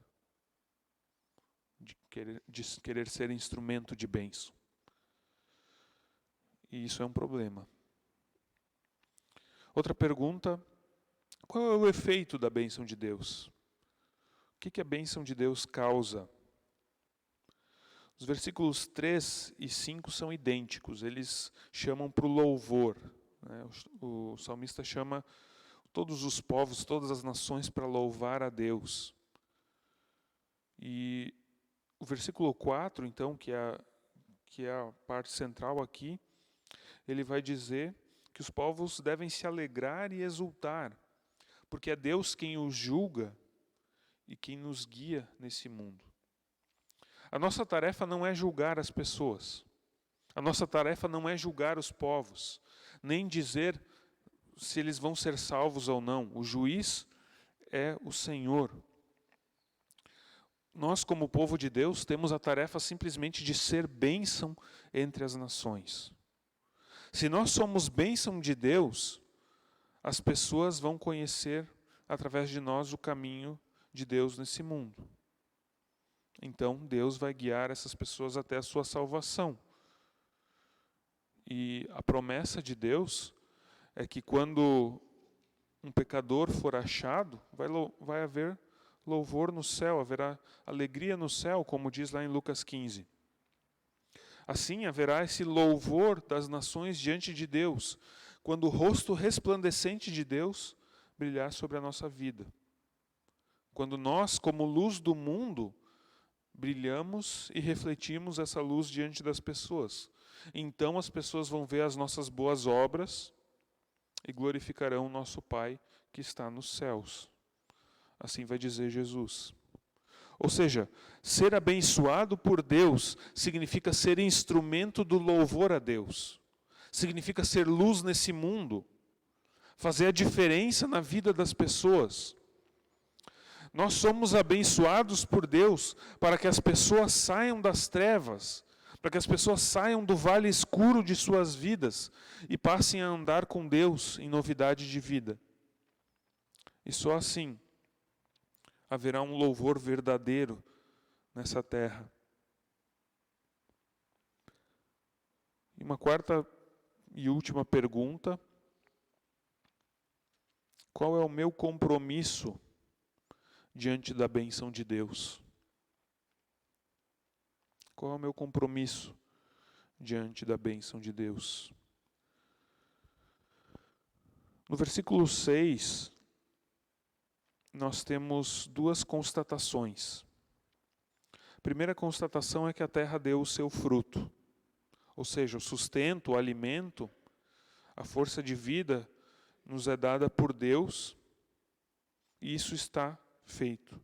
De querer ser instrumento de bênção. E isso é um problema. Outra pergunta, qual é o efeito da bênção de Deus? O que a bênção de Deus causa? Os versículos 3 e 5 são idênticos, eles chamam para o louvor. Né? O salmista chama todos os povos, todas as nações para louvar a Deus. E o versículo 4, então, que é a parte central aqui, ele vai dizer que os povos devem se alegrar e exultar, porque é Deus quem os julga e quem nos guia nesse mundo. A nossa tarefa não é julgar as pessoas, a nossa tarefa não é julgar os povos, nem dizer se eles vão ser salvos ou não. O juiz é o Senhor. Nós, como povo de Deus, temos a tarefa simplesmente de ser bênção entre as nações. Se nós somos bênção de Deus, as pessoas vão conhecer, através de nós, o caminho de Deus nesse mundo. Então, Deus vai guiar essas pessoas até a sua salvação. E a promessa de Deus é que quando um pecador for achado, vai haver louvor no céu, haverá alegria no céu, como diz lá em Lucas 15. Assim haverá esse louvor das nações diante de Deus, quando o rosto resplandecente de Deus brilhar sobre a nossa vida. Quando nós, como luz do mundo, brilhamos e refletimos essa luz diante das pessoas. Então as pessoas vão ver as nossas boas obras e glorificarão o nosso Pai que está nos céus. Assim vai dizer Jesus. Ou seja, ser abençoado por Deus significa ser instrumento do louvor a Deus. Significa ser luz nesse mundo. Fazer a diferença na vida das pessoas. Nós somos abençoados por Deus para que as pessoas saiam das trevas, para que as pessoas saiam do vale escuro de suas vidas e passem a andar com Deus em novidade de vida. E só assim haverá um louvor verdadeiro nessa terra. E uma quarta e última pergunta: qual é o meu compromisso diante da bênção de Deus? Qual é o meu compromisso diante da bênção de Deus? No versículo 6, nós temos duas constatações. A primeira constatação é que a terra deu o seu fruto. Ou seja, o sustento, o alimento, a força de vida nos é dada por Deus e isso está feito.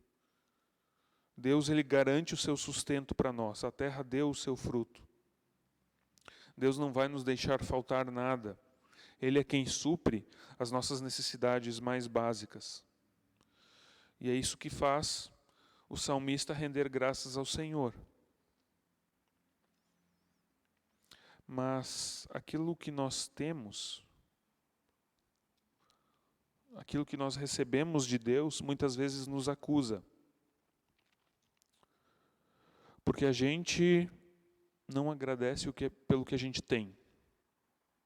Deus, ele garante o seu sustento para nós. A terra deu o seu fruto. Deus não vai nos deixar faltar nada. Ele é quem supre as nossas necessidades mais básicas. E é isso que faz o salmista render graças ao Senhor. Mas aquilo que nós temos, aquilo que nós recebemos de Deus, muitas vezes nos acusa. Porque a gente não agradece pelo que a gente tem,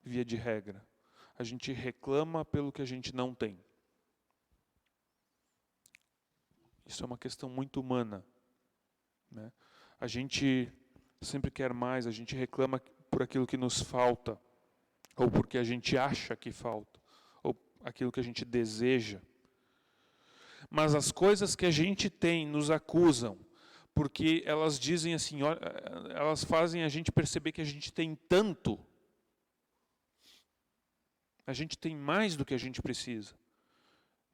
via de regra. A gente reclama pelo que a gente não tem. Isso é uma questão muito humana, né? A gente sempre quer mais, a gente reclama por aquilo que nos falta, ou porque a gente acha que falta, ou aquilo que a gente deseja. Mas as coisas que a gente tem nos acusam, porque elas dizem assim, elas fazem a gente perceber que a gente tem tanto, a gente tem mais do que a gente precisa,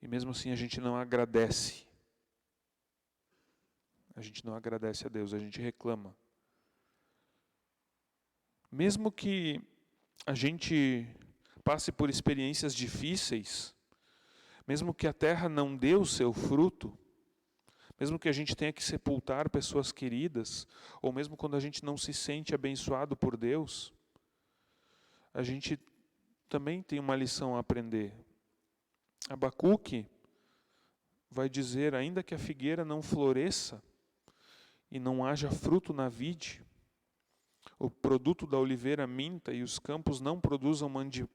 e mesmo assim a gente não agradece. A gente não agradece a Deus, a gente reclama. Mesmo que a gente passe por experiências difíceis, mesmo que a terra não dê o seu fruto, mesmo que a gente tenha que sepultar pessoas queridas, ou mesmo quando a gente não se sente abençoado por Deus, a gente também tem uma lição a aprender. Abacuque vai dizer, ainda que a figueira não floresça e não haja fruto na vide, o produto da oliveira minta e os campos não produzam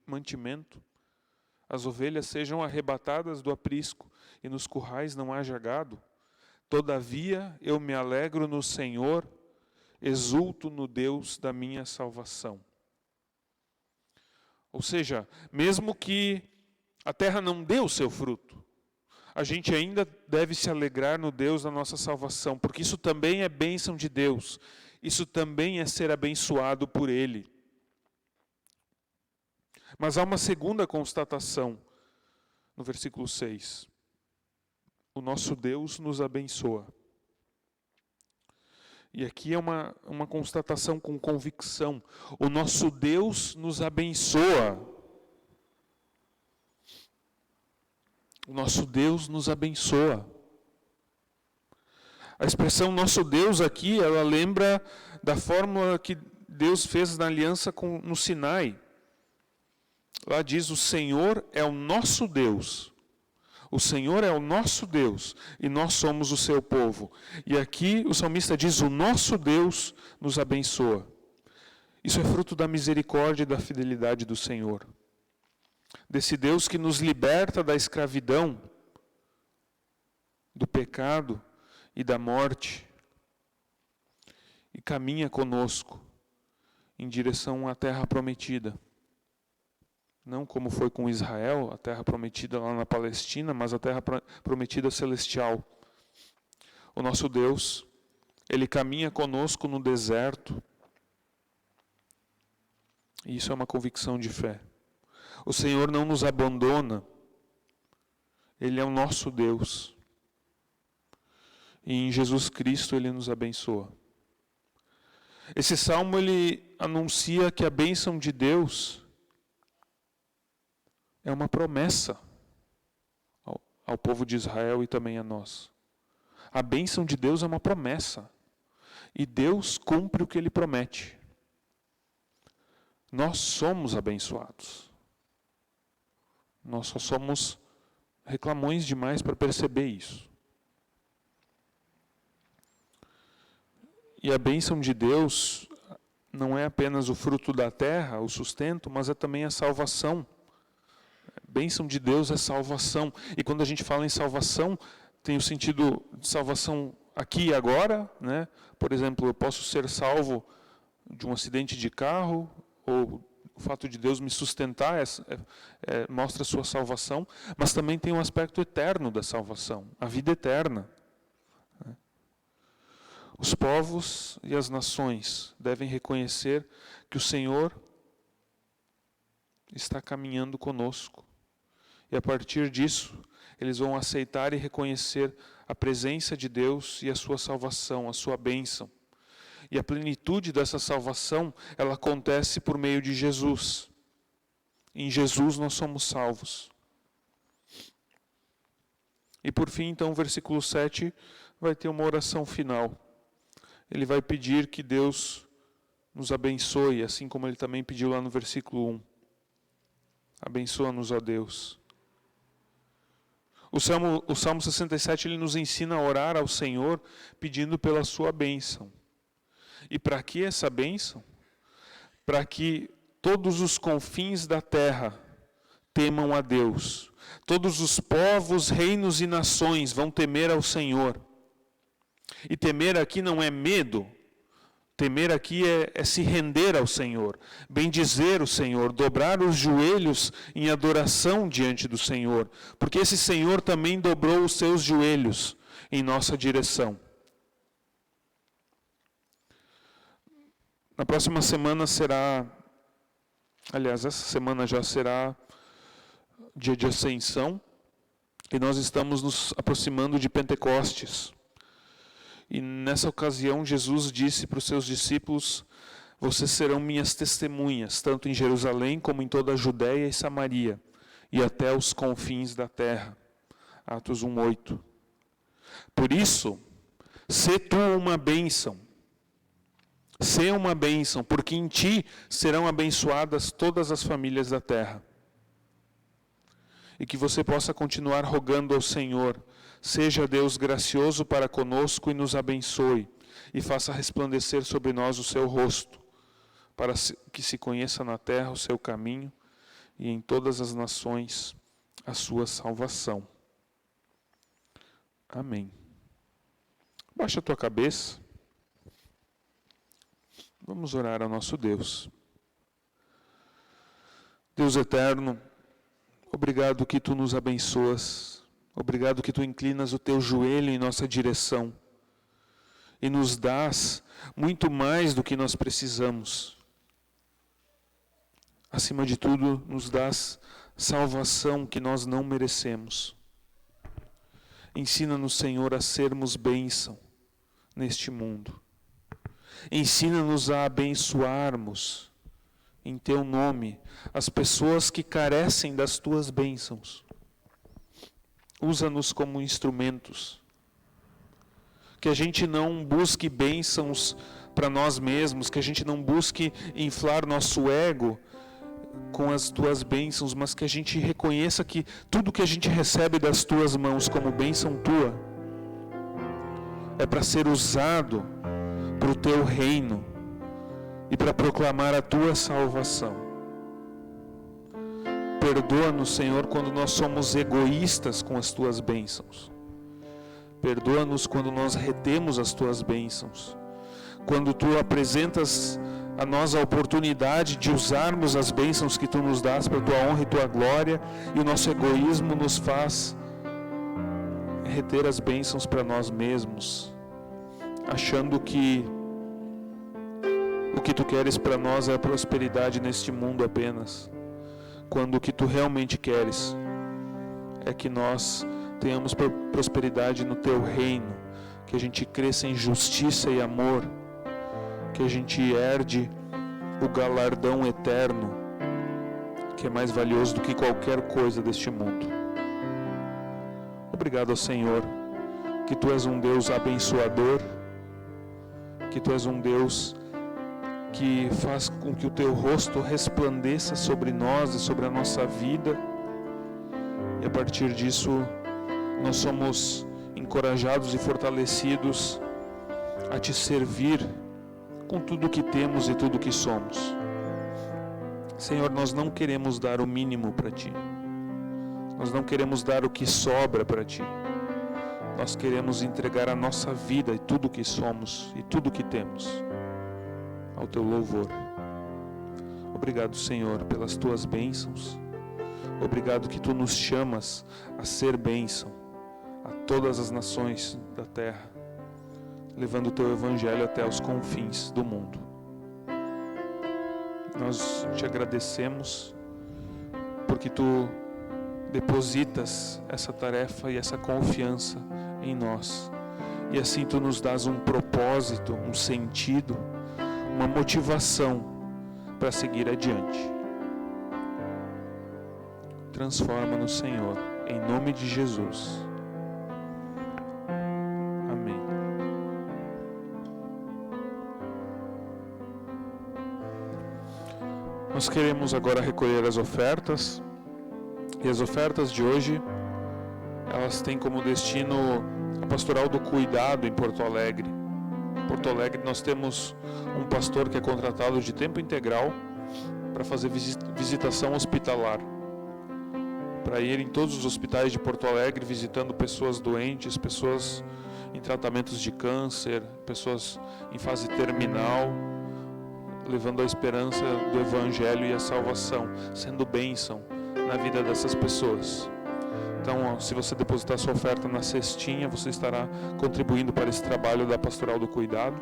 mantimento, as ovelhas sejam arrebatadas do aprisco e nos currais não haja gado, todavia eu me alegro no Senhor, exulto no Deus da minha salvação. Ou seja, mesmo que a terra não dê o seu fruto, a gente ainda deve se alegrar no Deus da nossa salvação, porque isso também é bênção de Deus, isso também é ser abençoado por Ele. Mas há uma segunda constatação no versículo 6. O nosso Deus nos abençoa. E aqui é uma constatação com convicção. O nosso Deus nos abençoa. O nosso Deus nos abençoa. A expressão nosso Deus aqui, ela lembra da fórmula que Deus fez na aliança no Sinai. Lá diz, o Senhor é o nosso Deus. O Senhor é o nosso Deus e nós somos o seu povo. E aqui o salmista diz, o nosso Deus nos abençoa. Isso é fruto da misericórdia e da fidelidade do Senhor. Desse Deus que nos liberta da escravidão, do pecado e da morte. E caminha conosco em direção à terra prometida. Não como foi com Israel, a terra prometida lá na Palestina, mas a terra prometida celestial. O nosso Deus, Ele caminha conosco no deserto. E isso é uma convicção de fé. O Senhor não nos abandona. Ele é o nosso Deus. E em Jesus Cristo Ele nos abençoa. Esse salmo, ele anuncia que a bênção de Deus é uma promessa ao povo de Israel e também a nós. A bênção de Deus é uma promessa. E Deus cumpre o que Ele promete. Nós somos abençoados. Nós só somos reclamões demais para perceber isso. E a bênção de Deus não é apenas o fruto da terra, o sustento, mas é também a salvação. A bênção de Deus é salvação. E quando a gente fala em salvação, tem o sentido de salvação aqui e agora, né? Por exemplo, eu posso ser salvo de um acidente de carro, ou o fato de Deus me sustentar mostra a sua salvação, mas também tem um aspecto eterno da salvação, a vida eterna. Os povos e as nações devem reconhecer que o Senhor está caminhando conosco. E a partir disso, eles vão aceitar e reconhecer a presença de Deus e a sua salvação, a sua bênção. E a plenitude dessa salvação, ela acontece por meio de Jesus. Em Jesus nós somos salvos. E por fim, então, o versículo 7 vai ter uma oração final. Ele vai pedir que Deus nos abençoe, assim como ele também pediu lá no versículo 1. Abençoa-nos, ó Deus. O Salmo 67, ele nos ensina a orar ao Senhor, pedindo pela sua bênção. E para que essa bênção? Para que todos os confins da terra temam a Deus. Todos os povos, reinos e nações vão temer ao Senhor. E temer aqui não é medo. Temer aqui é se render ao Senhor, bendizer o Senhor, dobrar os joelhos em adoração diante do Senhor. Porque esse Senhor também dobrou os seus joelhos em nossa direção. Na próxima semana essa semana já será dia de Ascensão, e nós estamos nos aproximando de Pentecostes. E nessa ocasião Jesus disse para os seus discípulos: vocês serão minhas testemunhas, tanto em Jerusalém como em toda a Judéia e Samaria, e até os confins da terra. Atos 1:8. Por isso, sê tu uma bênção. Sê uma bênção, porque em ti serão abençoadas todas as famílias da terra. E que você possa continuar rogando ao Senhor: seja Deus gracioso para conosco e nos abençoe, e faça resplandecer sobre nós o seu rosto, para que se conheça na terra o seu caminho, e em todas as nações a sua salvação. Amém. Baixa a tua cabeça. Vamos orar ao nosso Deus. Deus eterno, obrigado que tu nos abençoas. Obrigado que tu inclinas o teu joelho em nossa direção e nos dás muito mais do que nós precisamos. Acima de tudo, nos dás salvação que nós não merecemos. Ensina-nos, Senhor, a sermos bênção neste mundo. Ensina-nos a abençoarmos em teu nome as pessoas que carecem das tuas bênçãos. Usa-nos como instrumentos. Que a gente não busque bênçãos para nós mesmos, que a gente não busque inflar nosso ego com as tuas bênçãos, mas que a gente reconheça que tudo que a gente recebe das tuas mãos como bênção tua é para ser usado para o teu reino e para proclamar a tua salvação. Perdoa-nos, Senhor, quando nós somos egoístas com as tuas bênçãos. Perdoa-nos quando nós retemos as tuas bênçãos. Quando tu apresentas a nós a oportunidade de usarmos as bênçãos que tu nos dás para a tua honra e tua glória, e o nosso egoísmo nos faz reter as bênçãos para nós mesmos, achando que o que tu queres para nós é a prosperidade neste mundo apenas, quando o que tu realmente queres é que nós tenhamos prosperidade no teu reino, que a gente cresça em justiça e amor, que a gente herde o galardão eterno, que é mais valioso do que qualquer coisa deste mundo. Obrigado ao Senhor, que tu és um Deus abençoador, que Tu és um Deus que faz com que o Teu rosto resplandeça sobre nós e sobre a nossa vida, e a partir disso nós somos encorajados e fortalecidos a Te servir com tudo que temos e tudo que somos. Senhor, nós não queremos dar o mínimo para Ti, nós não queremos dar o que sobra para Ti, nós queremos entregar a nossa vida e tudo que somos e tudo que temos ao Teu louvor. Obrigado, Senhor, pelas Tuas bênçãos. Obrigado que Tu nos chamas a ser bênção a todas as nações da terra, levando o Teu Evangelho até os confins do mundo. Nós Te agradecemos porque Tu depositas essa tarefa e essa confiança em nós, e assim Tu nos dás um propósito, um sentido, uma motivação para seguir adiante. Transforma-nos, Senhor, em nome de Jesus. Amém. Nós queremos agora recolher as ofertas, e as ofertas de hoje, elas têm como destino a Pastoral do Cuidado em Porto Alegre. Em Porto Alegre nós temos um pastor que é contratado de tempo integral para fazer visitação hospitalar, para ir em todos os hospitais de Porto Alegre visitando pessoas doentes, pessoas em tratamentos de câncer, pessoas em fase terminal, levando a esperança do Evangelho e a salvação, sendo bênção na vida dessas pessoas. Então, se você depositar sua oferta na cestinha, você estará contribuindo para esse trabalho da Pastoral do Cuidado.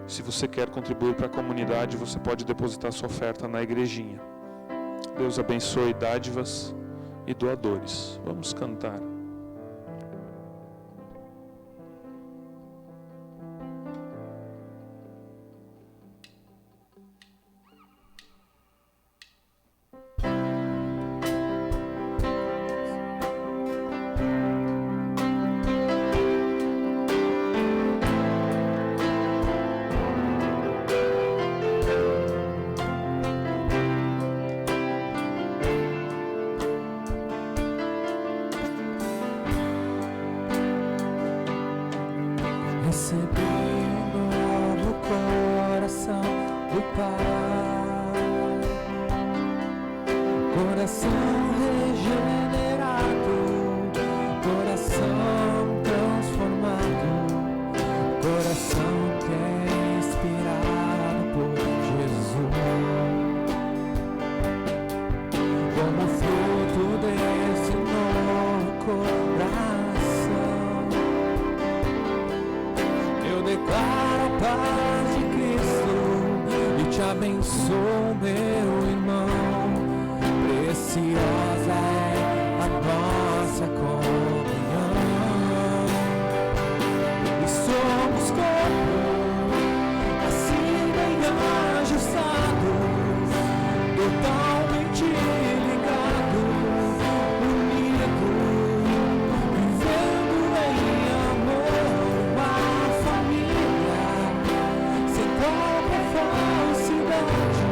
Se você quer contribuir para a comunidade, você pode depositar sua oferta na igrejinha. Deus abençoe dádivas e doadores. Vamos cantar. Recebi um novo coração do Pai, coração regenerado, coração transformado, coração que é inspirado por Jesus. Como fruto desse novo coração, eu declaro a paz de Cristo e te abençoo, meu irmão. Preciosa é a nossa comunhão, e somos corpo, assim bem ajustados, totalmente ligados, unidos, vivendo em amor, uma família, sem qualquer falsidade.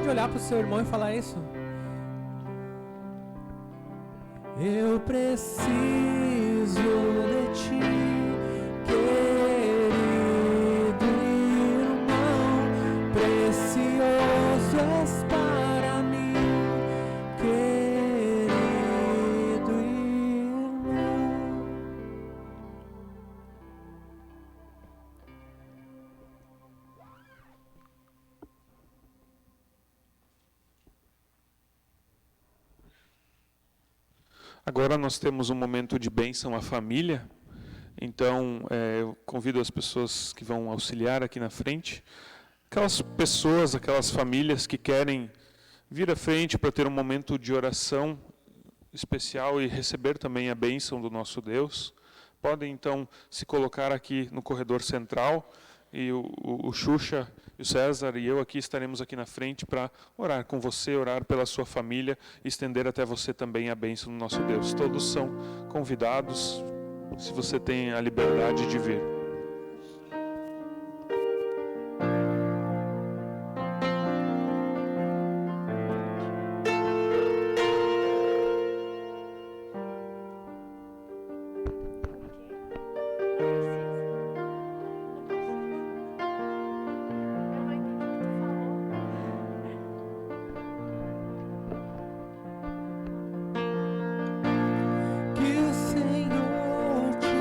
pode olhar para o seu irmão e falar isso? Eu preciso de ti, querido irmão, precioso és para mim, querido irmão. Agora nós temos um momento de bênção à família, então eu convido as pessoas que vão auxiliar aqui na frente, aquelas pessoas, aquelas famílias que querem vir à frente para ter um momento de oração especial e receber também a bênção do nosso Deus, podem então se colocar aqui no corredor central, e o Xuxa, o César e eu aqui estaremos aqui na frente para orar com você, orar pela sua família, estender até você também a bênção do nosso Deus. Todos são convidados, se você tem a liberdade de vir. Que o Senhor te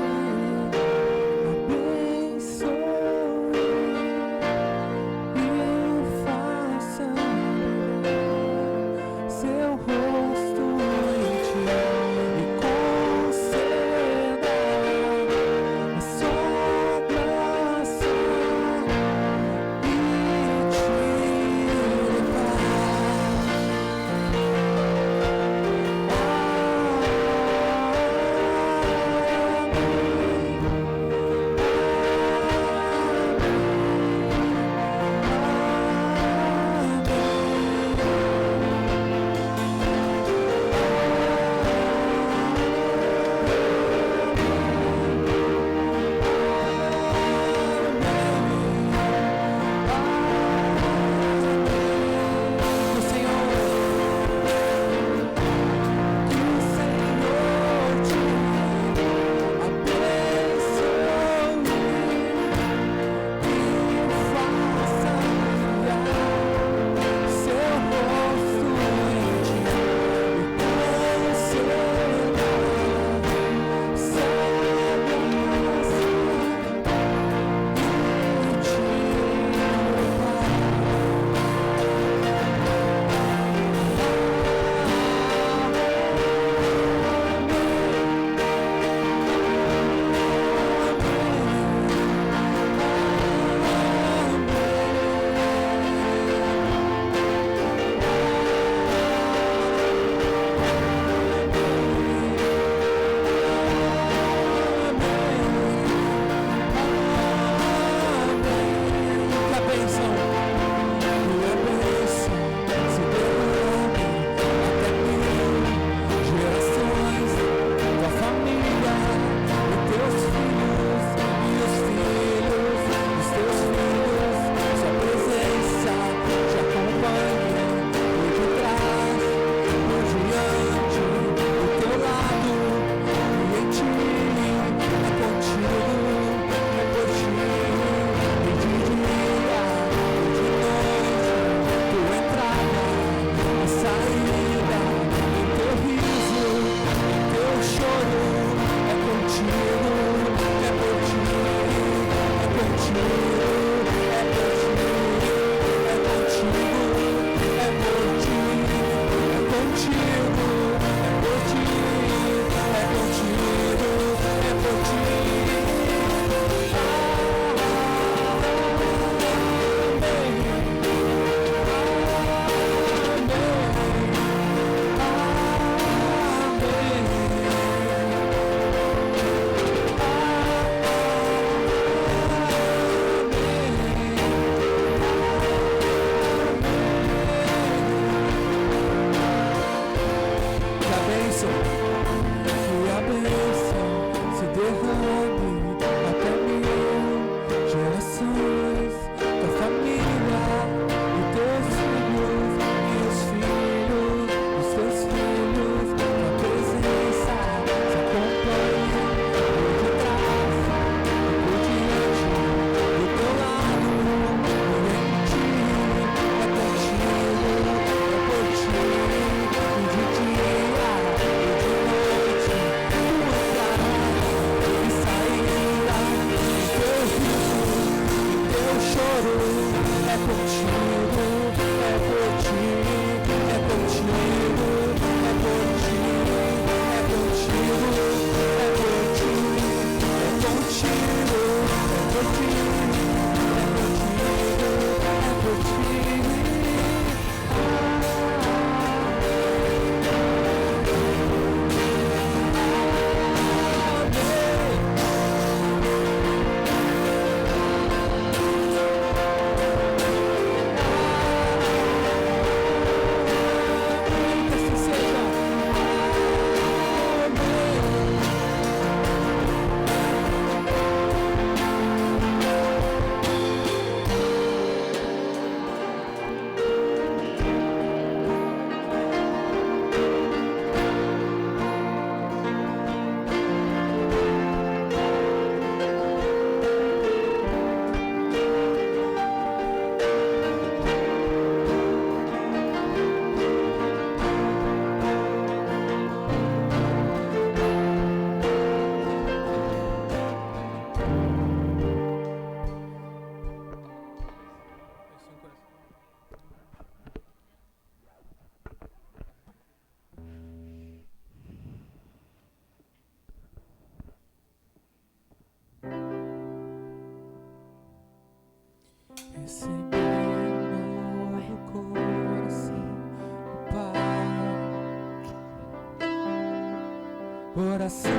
Coração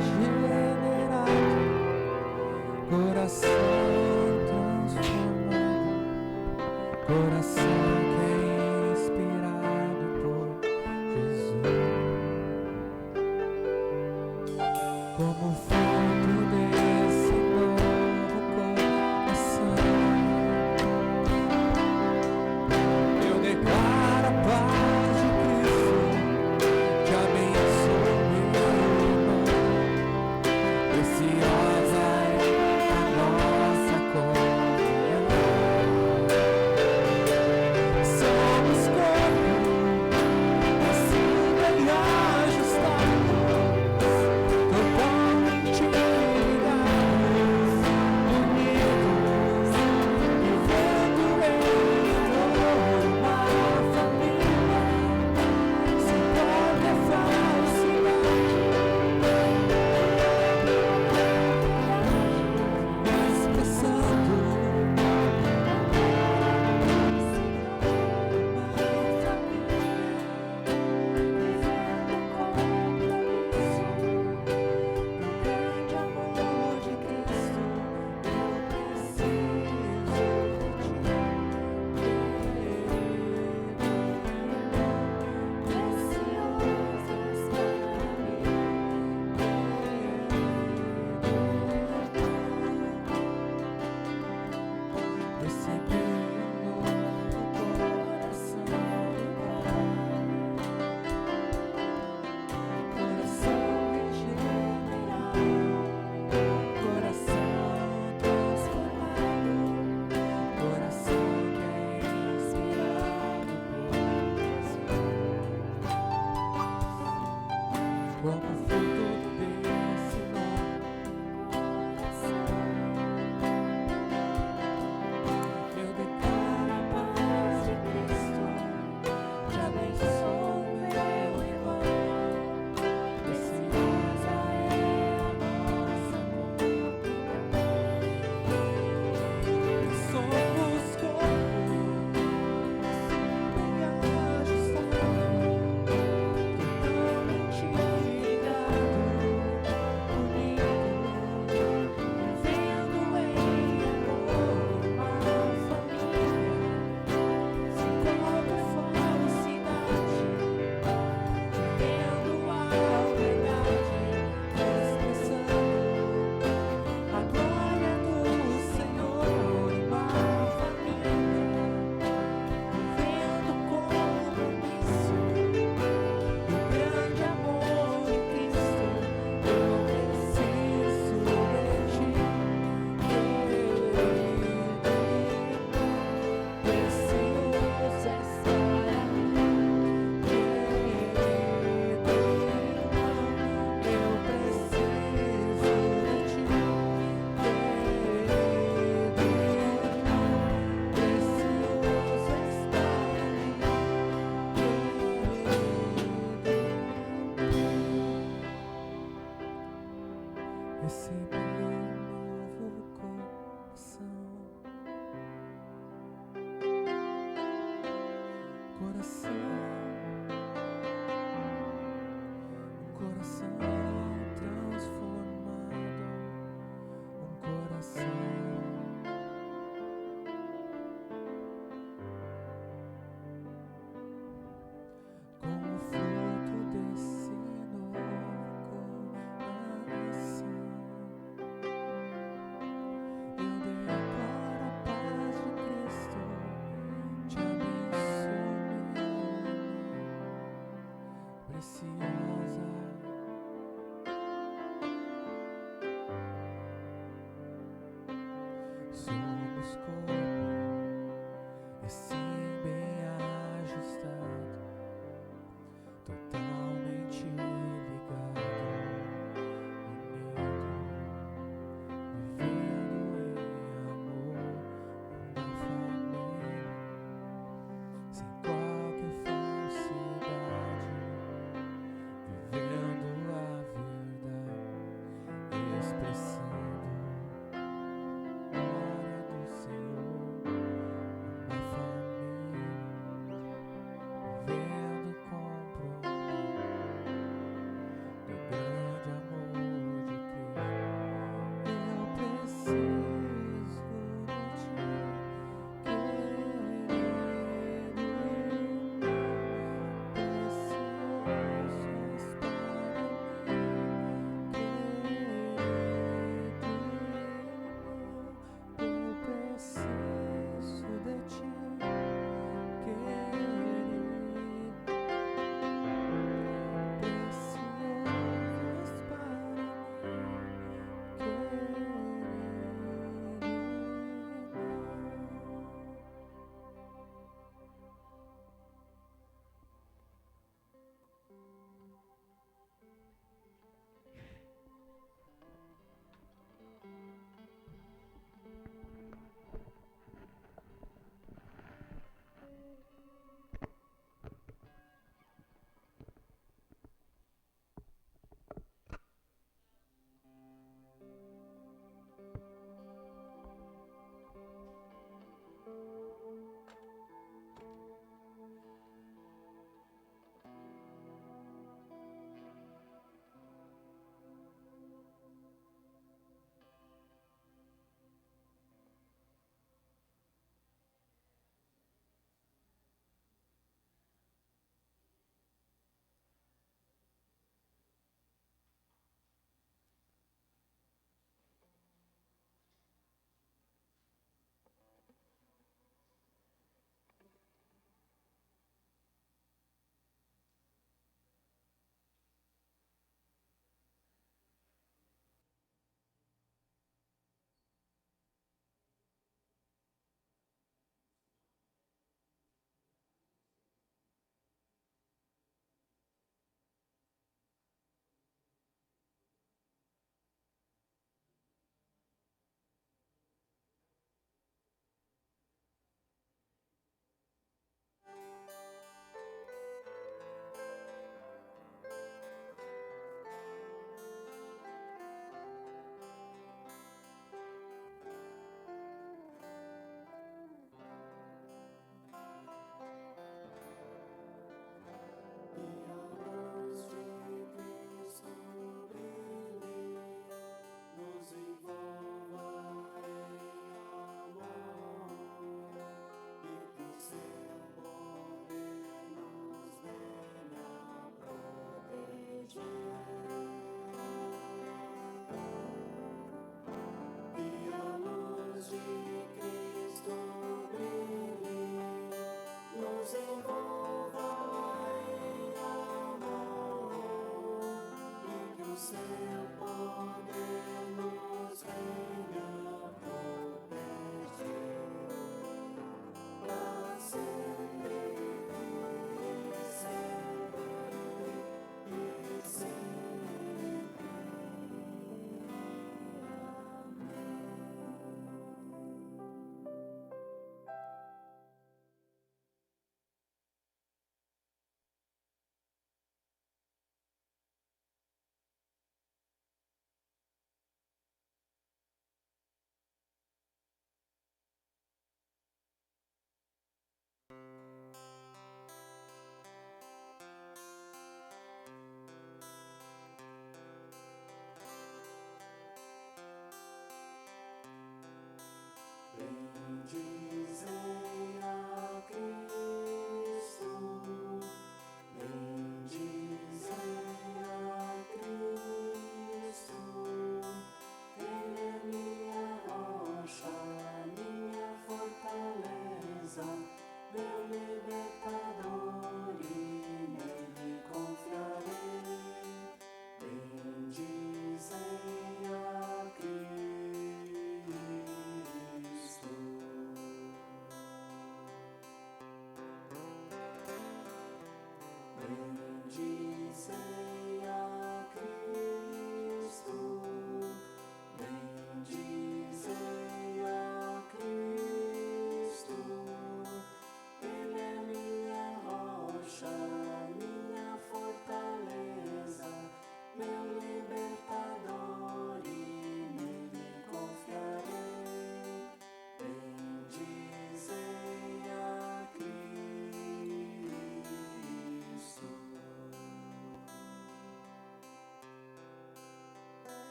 regenerado, coração transformado, coração que é inspirado por Jesus. Como fruto desse novo coração, eu declaro a paz de Cristo, te abençoo. Preciosa é a nossa comunhão. Preciosa.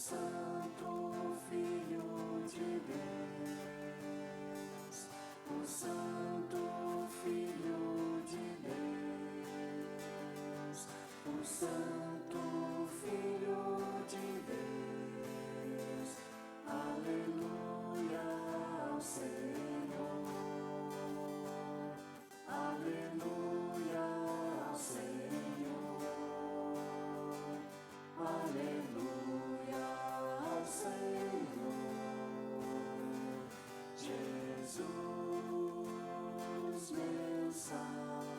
Santo Filho de Deus, o Santo Filho de Deus, o Santo Filho de Deus, aleluia ao Senhor, aleluia ao Senhor, aleluia ao Senhor, Jesus meu Salvador.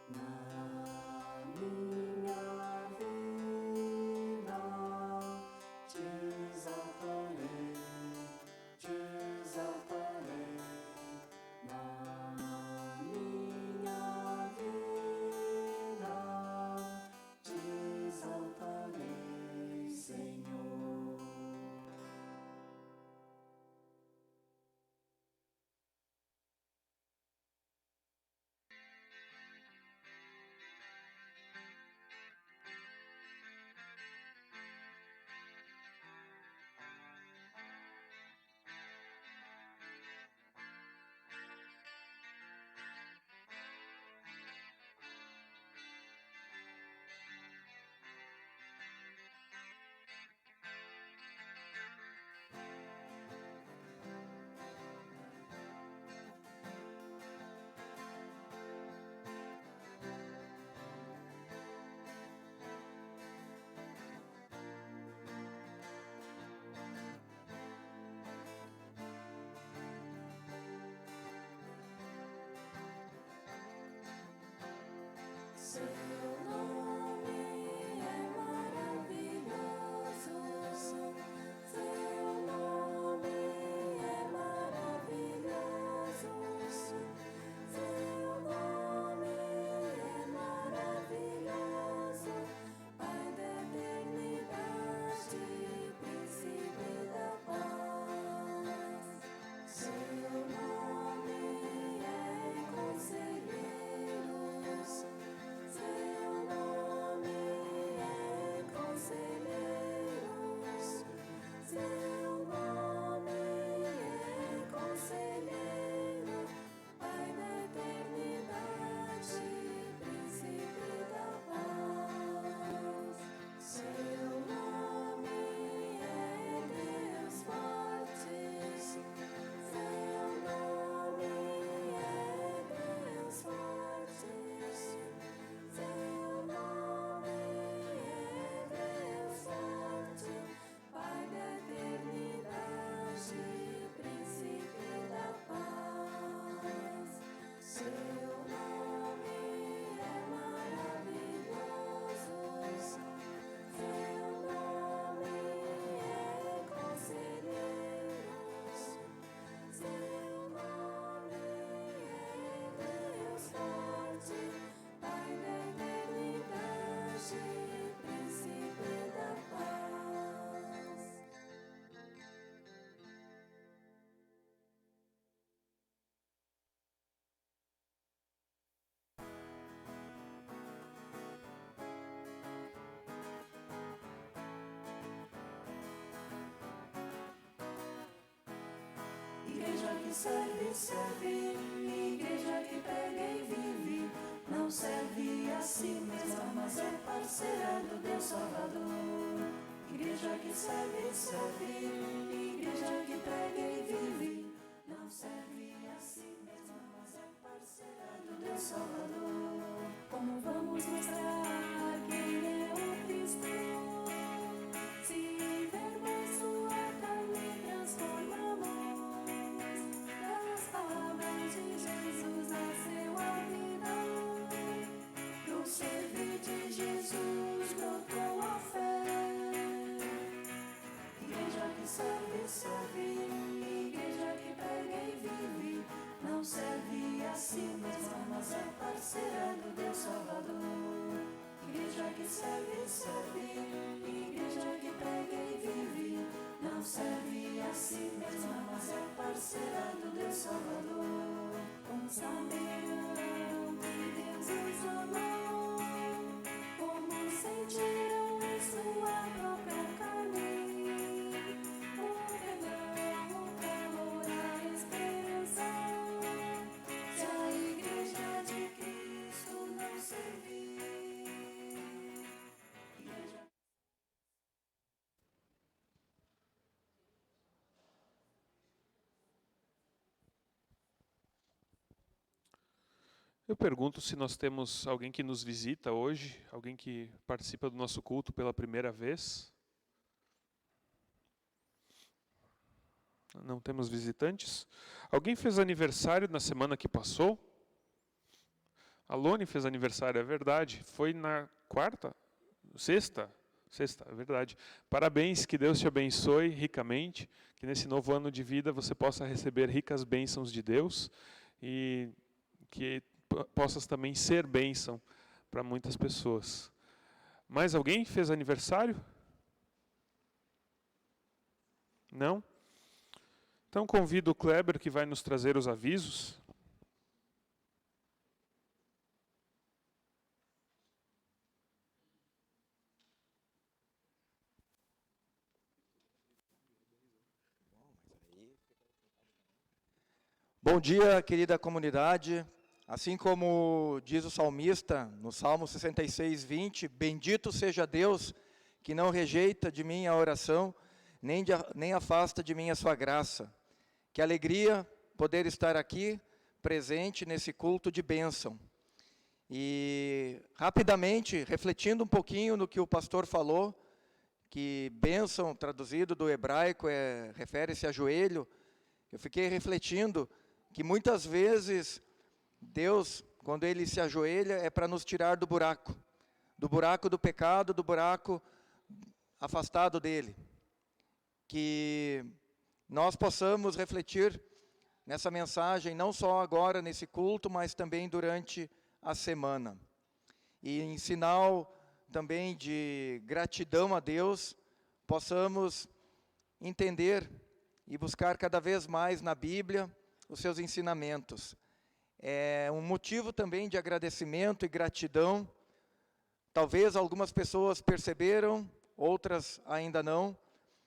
Na minha vida te exaltarei, te exaltarei. Na minha vida te exaltarei, Senhor. Seu nome é maravilhoso, seu nome é maravilhoso, seu nome é maravilhoso, Pai da eternidade, Príncipe da paz. Seu nome é conselheiro. Seu nome é conselheiro, seu nome é conselheiro, Pai da eternidade, Príncipe da paz. Seu nome é Deus forte, seu nome é Deus forte. Seu nome é Deus forte, Pai da eternidade, Príncipe da paz. Seu nome é maravilhoso, seu nome é conselheiro, seu nome é Deus forte, Pai da eternidade, Príncipe da paz. Igreja que serve, serve, igreja que prega e vive, não serve a si mesma, mas é parceira do Deus Salvador. Igreja que serve, serve, igreja que prega e vive, não serve a si mesma, mas é parceira do Deus Salvador. Como vamos mostrar quem é o Cristo? Se vermos sua carne transformamos, das palavras de Jesus nasceu a vida, do servir de Jesus brotou a fé. Igreja que serve, serve, igreja que prega e vive, não serve a si mesma, mas é parceira do Deus Salvador. Igreja que serve, serve, igreja que prega e vive, não serve a si mesma, mas é parceira do Deus Salvador. Com saber Jesus amou, como sentiram em sua própria carne o perdão, o calor, a esperança. Se a igreja de Cristo não servir, igreja. Eu pergunto se nós temos alguém que nos visita hoje, alguém que participa do nosso culto pela primeira vez. Não temos visitantes. Alguém fez aniversário na semana que passou? A Lone fez aniversário, é verdade. Foi na quarta? Sexta? Sexta, é verdade. Parabéns, que Deus te abençoe ricamente, que nesse novo ano de vida você possa receber ricas bênçãos de Deus e que possas também ser bênção para muitas pessoas. Mais alguém fez aniversário? Não? Então convido o Kleber, que vai nos trazer os avisos. Bom dia, querida comunidade. Assim como diz o salmista no Salmo 66, 20, bendito seja Deus que não rejeita de mim a oração, nem afasta de mim a sua graça. Que alegria poder estar aqui, presente nesse culto de bênção. E, rapidamente, refletindo um pouquinho no que o pastor falou, que bênção, traduzido do hebraico, refere-se a joelho, eu fiquei refletindo que muitas vezes Deus, quando Ele se ajoelha, é para nos tirar do buraco do pecado, do buraco afastado dEle. Que nós possamos refletir nessa mensagem, não só agora nesse culto, mas também durante a semana. E em sinal também de gratidão a Deus, possamos entender e buscar cada vez mais na Bíblia os seus ensinamentos. É um motivo também de agradecimento e gratidão. Talvez algumas pessoas perceberam, outras ainda não,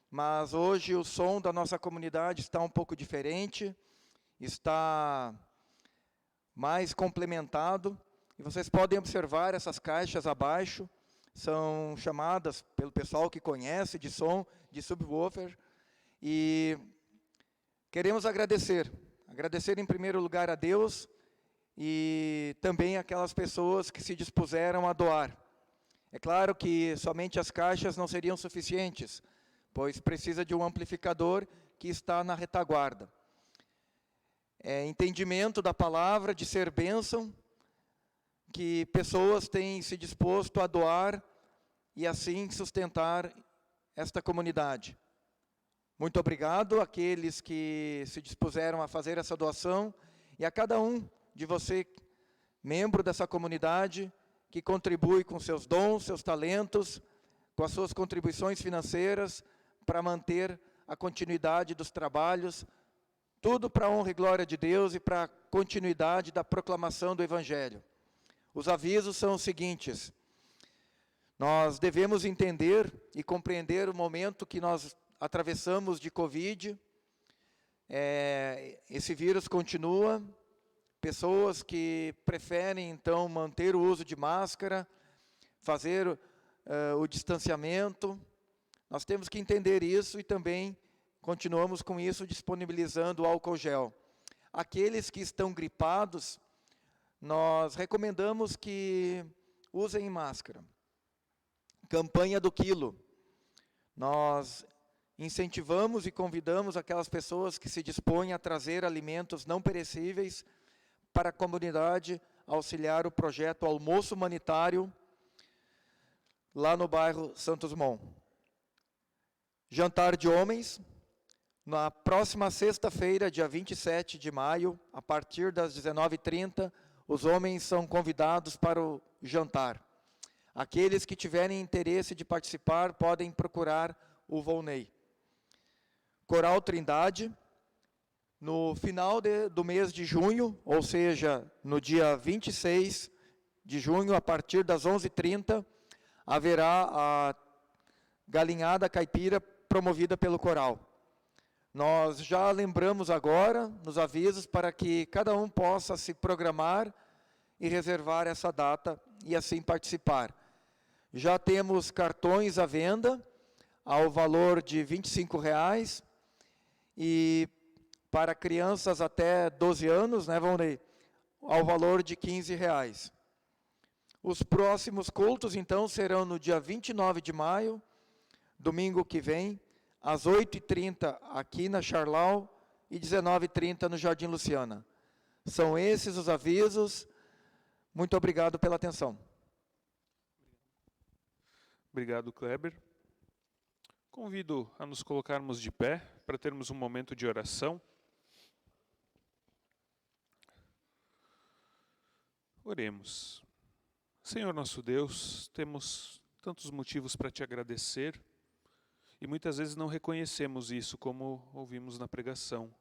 mas hoje o som da nossa comunidade está um pouco diferente, está mais complementado, e vocês podem observar essas caixas abaixo, são chamadas pelo pessoal que conhece de som, de subwoofer, e queremos agradecer em primeiro lugar a Deus, e também aquelas pessoas que se dispuseram a doar. É claro que somente as caixas não seriam suficientes, pois precisa de um amplificador que está na retaguarda. É entendimento da palavra, de ser bênção, que pessoas têm se disposto a doar e assim sustentar esta comunidade. Muito obrigado àqueles que se dispuseram a fazer essa doação e a cada um de você, membro dessa comunidade, que contribui com seus dons, seus talentos, com as suas contribuições financeiras, para manter a continuidade dos trabalhos, tudo para a honra e glória de Deus e para a continuidade da proclamação do Evangelho. Os avisos são os seguintes: nós devemos entender e compreender o momento que nós atravessamos de Covid. Esse vírus continua. Pessoas que preferem, então, manter o uso de máscara, fazer o distanciamento. Nós temos que entender isso e também continuamos com isso disponibilizando o álcool gel. Aqueles que estão gripados, nós recomendamos que usem máscara. Campanha do quilo. Nós incentivamos e convidamos aquelas pessoas que se dispõem a trazer alimentos não perecíveis para a comunidade auxiliar o projeto Almoço Humanitário, lá no bairro Santos Dumont. Jantar de homens, na próxima sexta-feira, dia 27 de maio, a partir das 19h30, os homens são convidados para o jantar. Aqueles que tiverem interesse de participar, podem procurar o Volney. Coral Trindade, no final do mês de junho, ou seja, no dia 26 de junho, a partir das 11h30, haverá a galinhada caipira promovida pelo coral. Nós já lembramos agora, nos avisos, para que cada um possa se programar e reservar essa data e assim participar. Já temos cartões à venda, ao valor de R$ 25, e para crianças até 12 anos, né, Valnei, ao valor de R$ 15. Os próximos cultos, então, serão no dia 29 de maio, domingo que vem, às 8h30 aqui na Charlau e 19h30 no Jardim Luciana. São esses os avisos. Muito obrigado pela atenção. Obrigado, Kleber. Convido a nos colocarmos de pé para termos um momento de oração. Oremos. Senhor nosso Deus, temos tantos motivos para te agradecer e muitas vezes não reconhecemos isso, como ouvimos na pregação.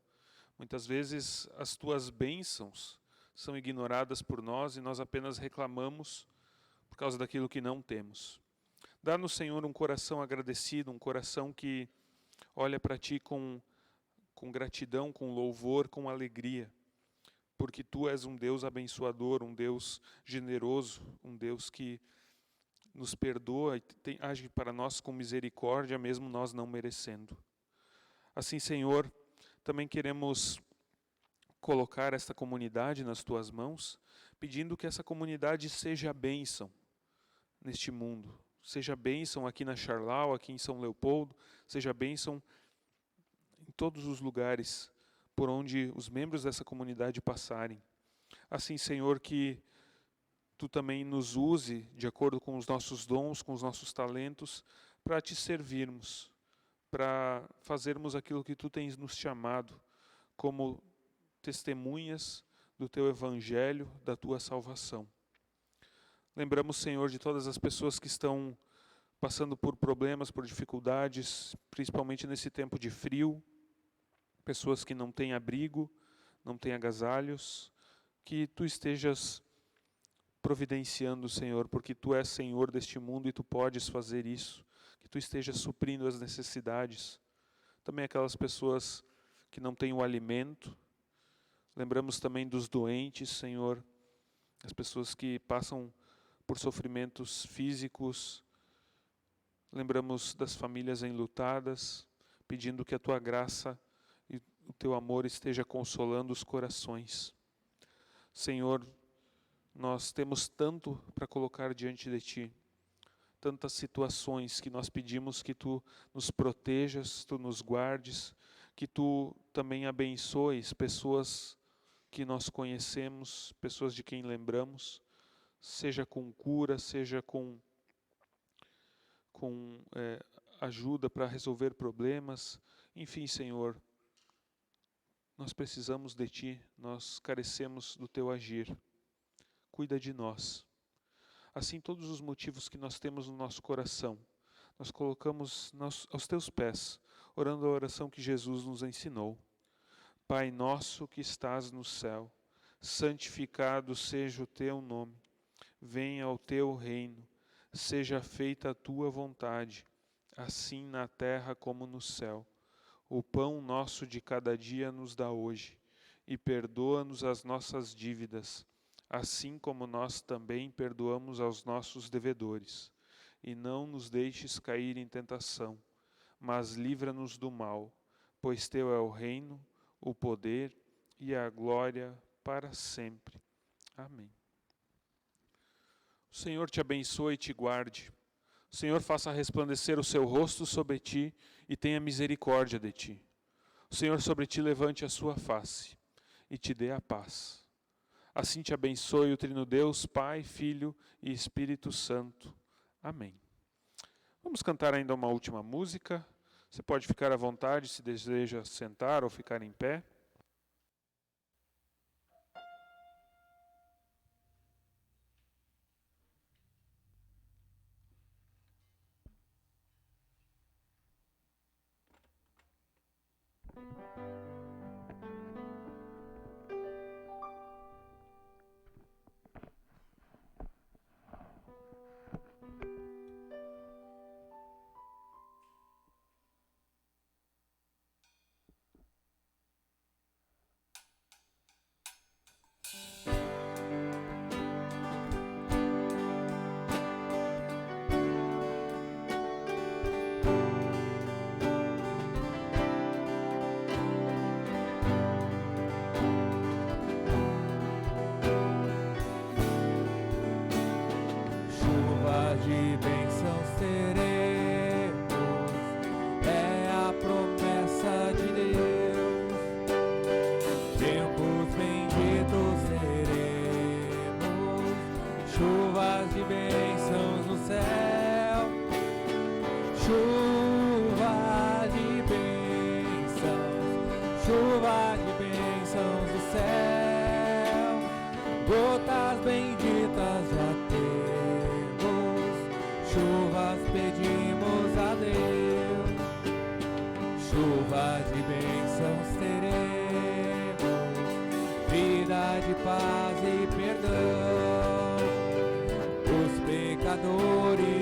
Muitas vezes as tuas bênçãos são ignoradas por nós e nós apenas reclamamos por causa daquilo que não temos. Dá-nos, Senhor, um coração agradecido, um coração que olha para ti com gratidão, com louvor, com alegria, porque tu és um Deus abençoador, um Deus generoso, um Deus que nos perdoa e age para nós com misericórdia, mesmo nós não merecendo. Assim, Senhor, também queremos colocar esta comunidade nas tuas mãos, pedindo que essa comunidade seja bênção neste mundo, seja bênção aqui na Charlau, aqui em São Leopoldo, seja bênção em todos os lugares por onde os membros dessa comunidade passarem. Assim, Senhor, que tu também nos use de acordo com os nossos dons, com os nossos talentos, para te servirmos, para fazermos aquilo que tu tens nos chamado, como testemunhas do teu evangelho, da tua salvação. Lembramos, Senhor, de todas as pessoas que estão passando por problemas, por dificuldades, principalmente nesse tempo de frio, pessoas que não têm abrigo, não têm agasalhos, que tu estejas providenciando, Senhor, porque tu és Senhor deste mundo e tu podes fazer isso, que tu estejas suprindo as necessidades. Também aquelas pessoas que não têm o alimento, lembramos também dos doentes, Senhor, as pessoas que passam por sofrimentos físicos, lembramos das famílias enlutadas, pedindo que a tua graça e o teu amor esteja consolando os corações. Senhor, nós temos tanto para colocar diante de ti, tantas situações que nós pedimos que tu nos protejas, tu nos guardes, que tu também abençoes pessoas que nós conhecemos, pessoas de quem lembramos, seja com cura, seja com ajuda para resolver problemas. Enfim, Senhor, nós precisamos de ti, nós carecemos do teu agir. Cuida de nós. Assim, todos os motivos que nós temos no nosso coração, nós colocamos aos teus pés, orando a oração que Jesus nos ensinou. Pai nosso que estás no céu, santificado seja o teu nome. Venha o teu reino, seja feita a tua vontade, assim na terra como no céu. O pão nosso de cada dia nos dá hoje, e perdoa-nos as nossas dívidas, assim como nós também perdoamos aos nossos devedores. E não nos deixes cair em tentação, mas livra-nos do mal, pois teu é o reino, o poder e a glória para sempre. Amém. O Senhor te abençoe e te guarde. O Senhor faça resplandecer o seu rosto sobre ti e tenha misericórdia de ti. O Senhor sobre ti levante a sua face e te dê a paz. Assim te abençoe o Trino Deus, Pai, Filho e Espírito Santo. Amém. Vamos cantar ainda uma última música. Você pode ficar à vontade se deseja sentar ou ficar em pé. chuva de bênçãos do céu, gotas benditas já temos, chuvas pedimos a Deus, chuva de bênçãos teremos, vida de paz e perdão, os pecadores